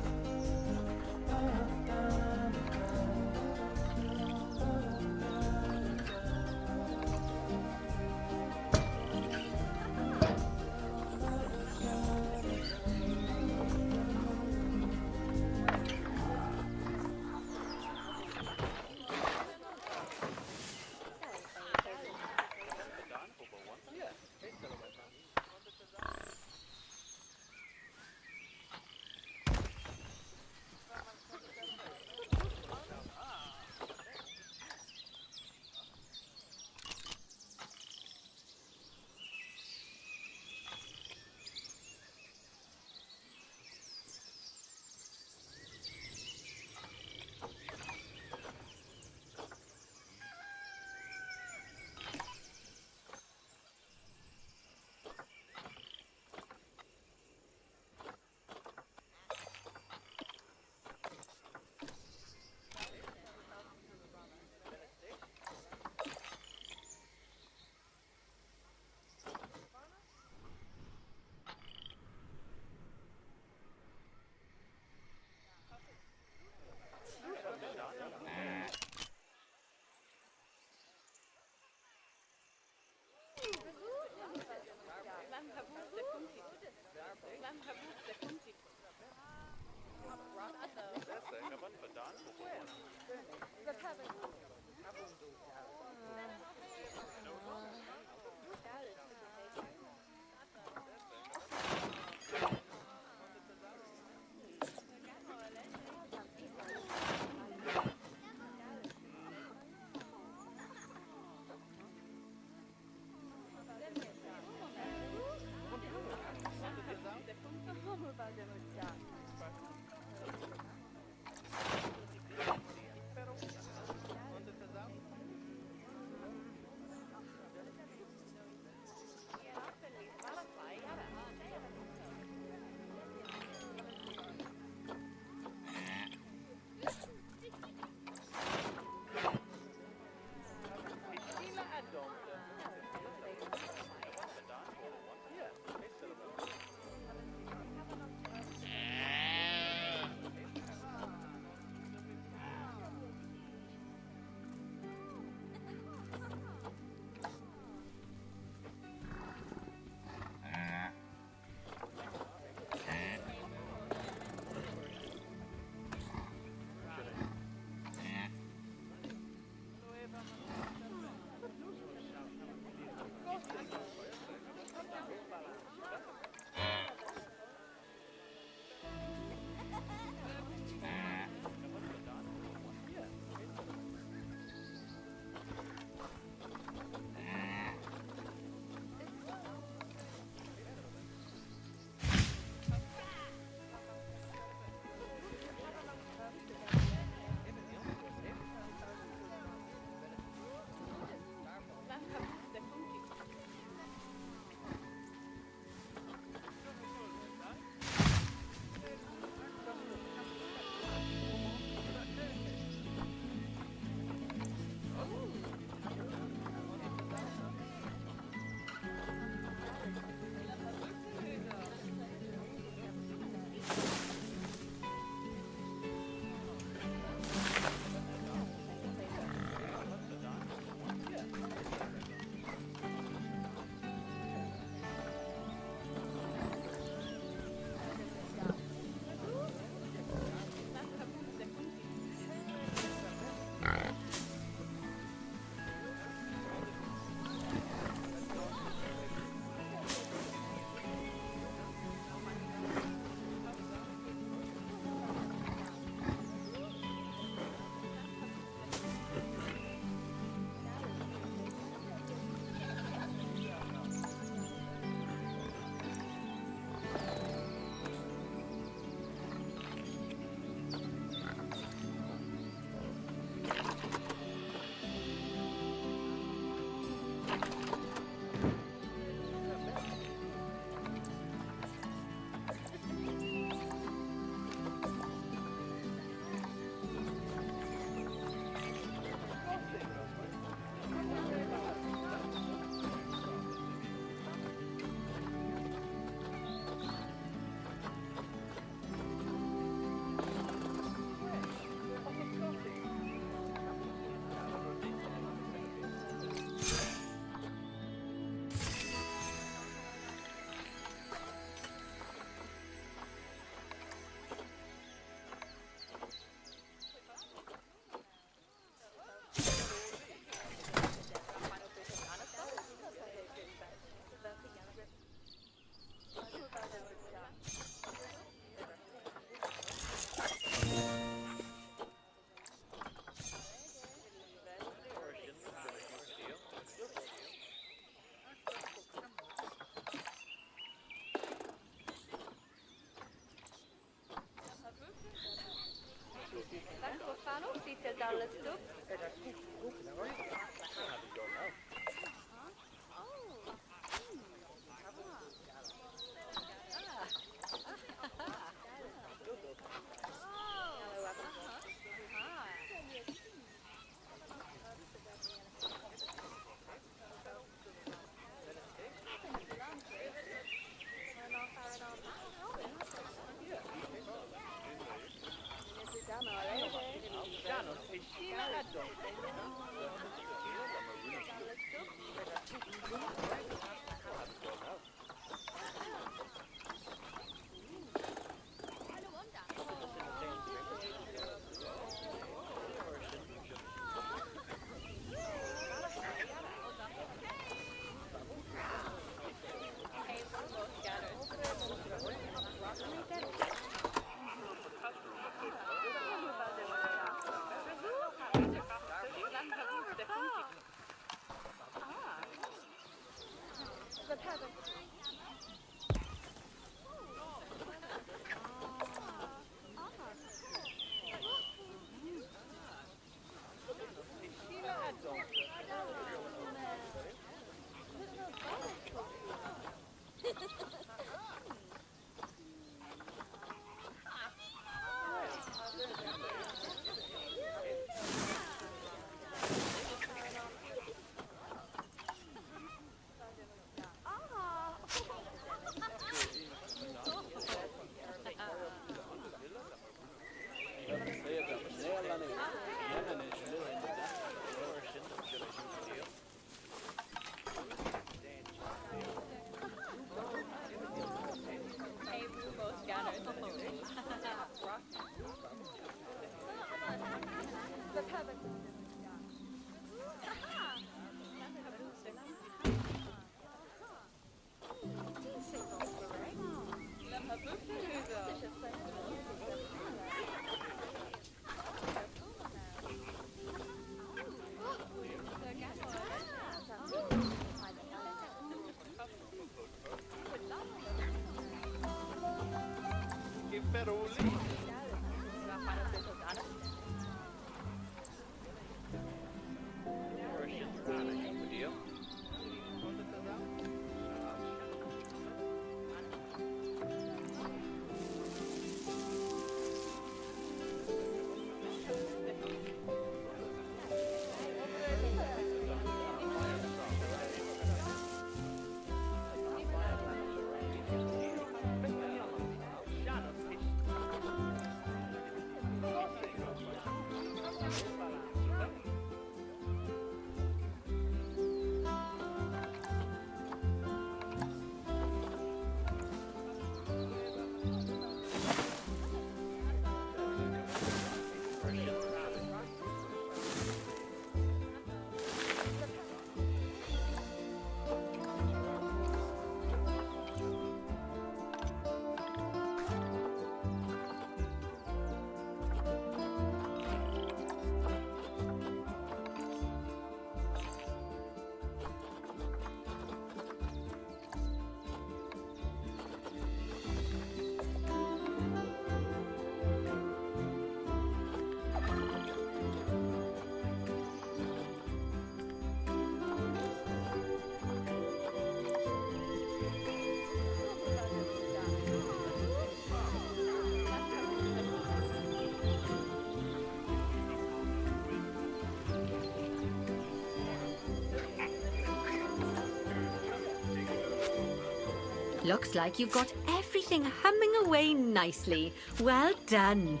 Looks like you've got everything humming away nicely. Well done.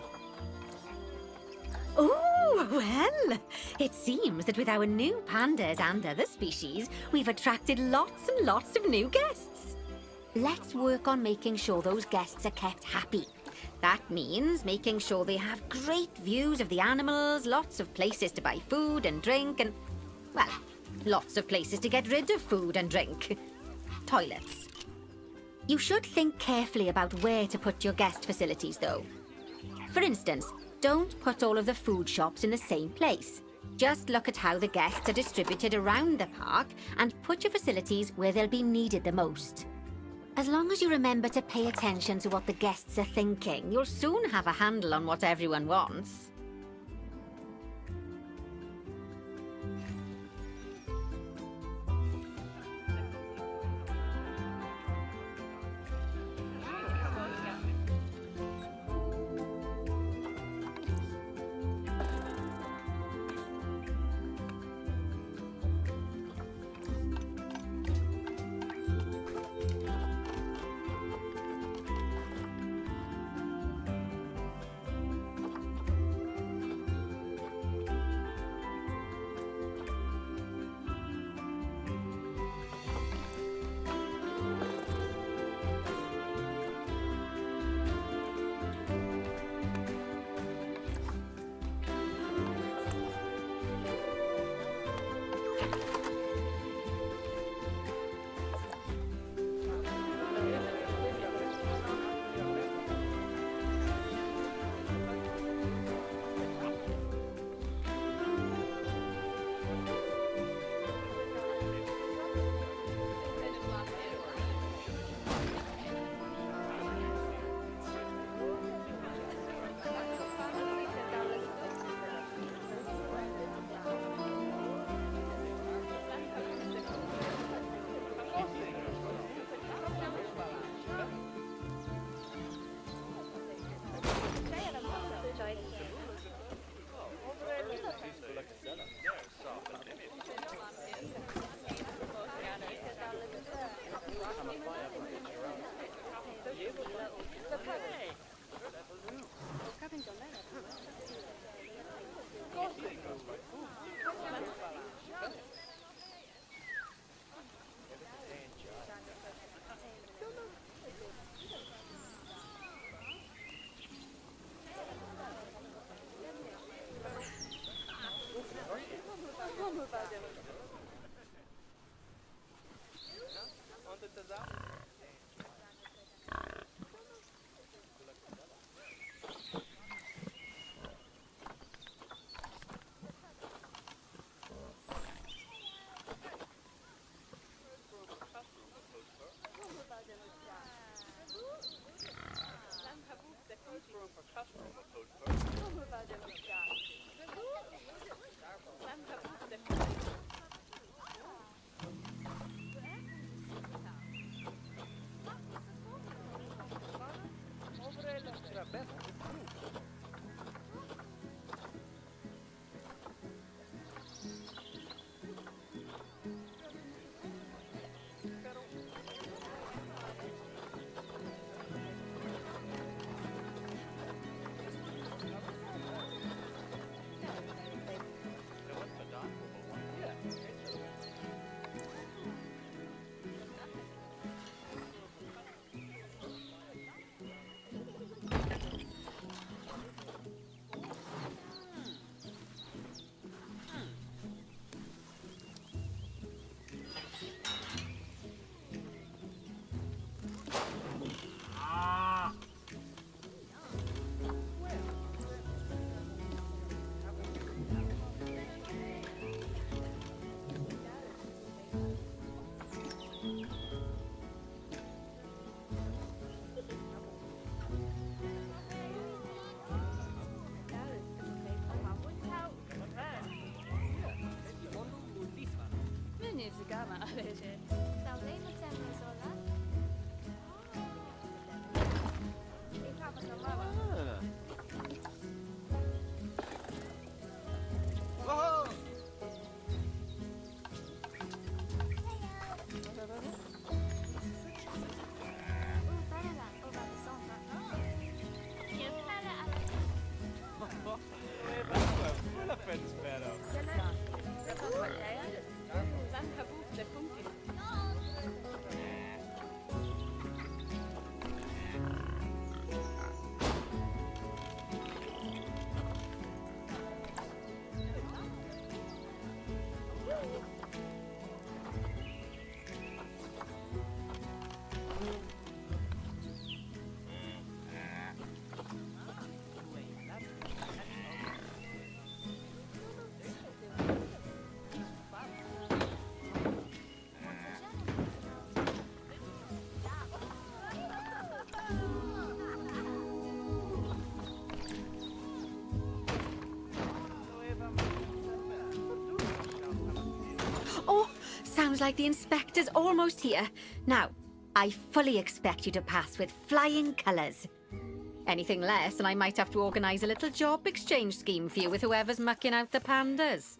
Oh, well, it seems that with our new pandas and other species, we've attracted lots and lots of new guests. Let's work on making sure those guests are kept happy. That means making sure they have great views of the animals, lots of places to buy food and drink, and, well, lots of places to get rid of food and drink. Toilets. You should think carefully about where to put your guest facilities, though. For instance, don't put all of the food shops in the same place. Just look at how the guests are distributed around the park and put your facilities where they'll be needed the most. As long as you remember to pay attention to what the guests are thinking, you'll soon have a handle on what everyone wants. Oh, sounds like the inspector's almost here. Now, I fully expect you to pass with flying colours. Anything less, and I might have to organise a little job exchange scheme for you with whoever's mucking out the pandas.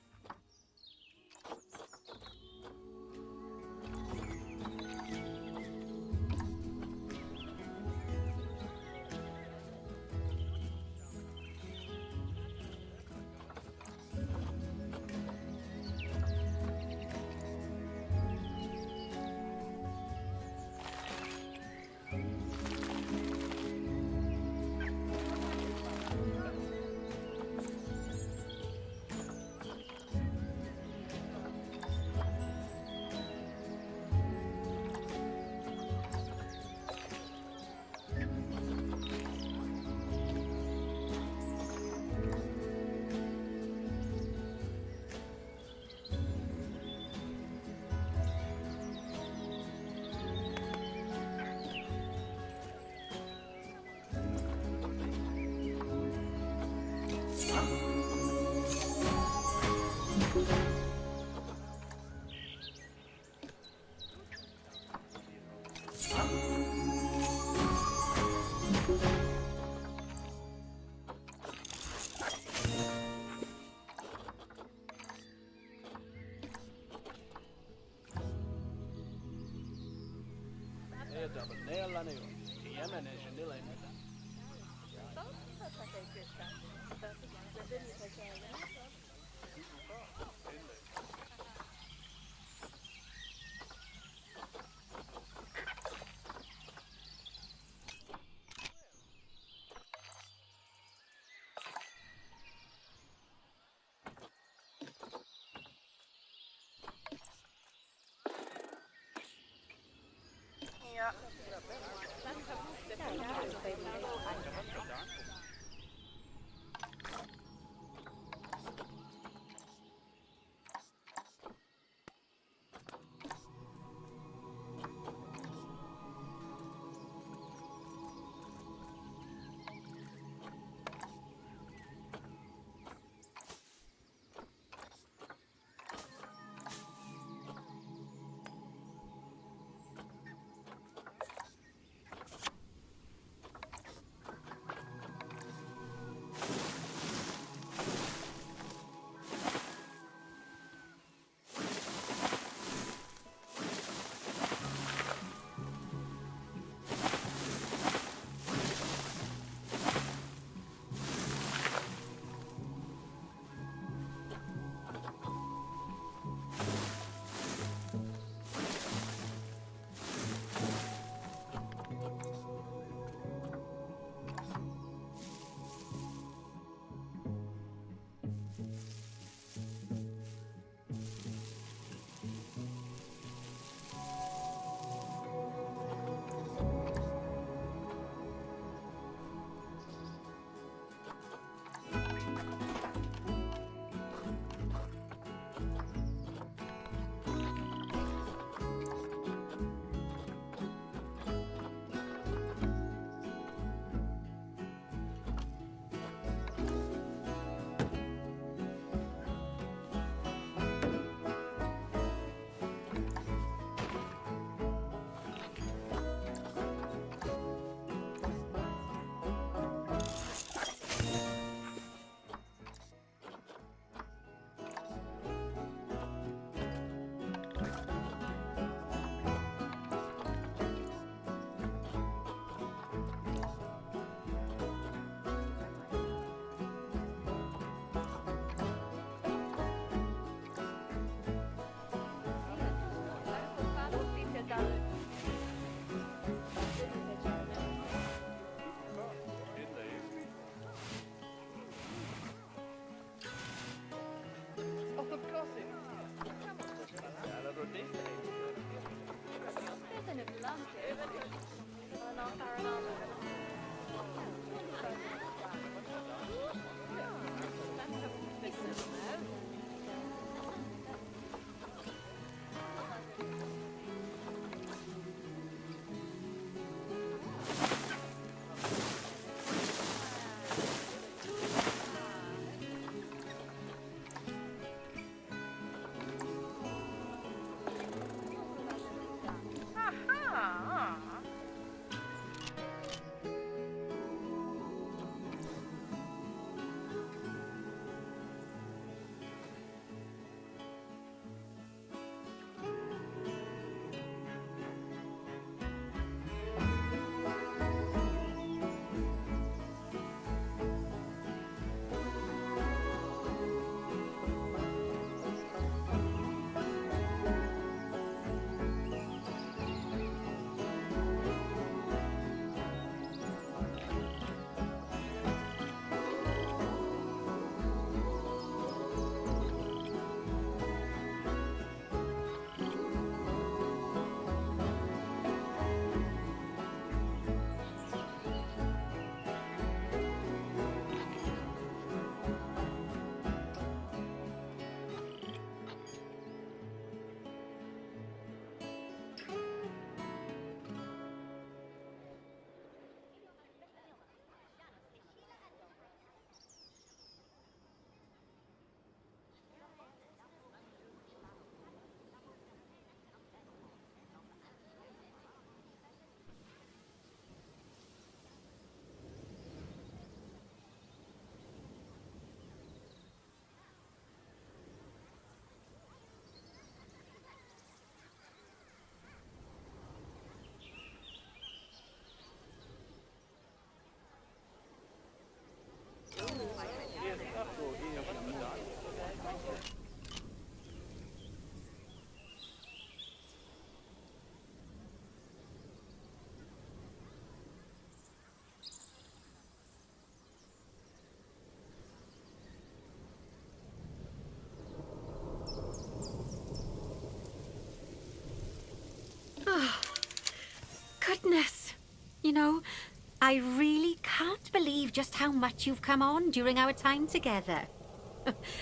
I really can't believe just how much you've come on during our time together.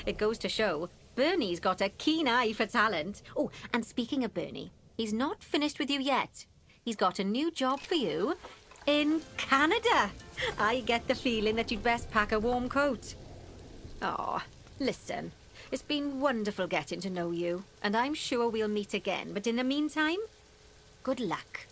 It goes to show, Bernie's got a keen eye for talent. Oh, and speaking of Bernie, he's not finished with you yet. He's got a new job for you in Canada. I get the feeling that you'd best pack a warm coat. Oh, listen, it's been wonderful getting to know you, and I'm sure we'll meet again. But in the meantime, good luck.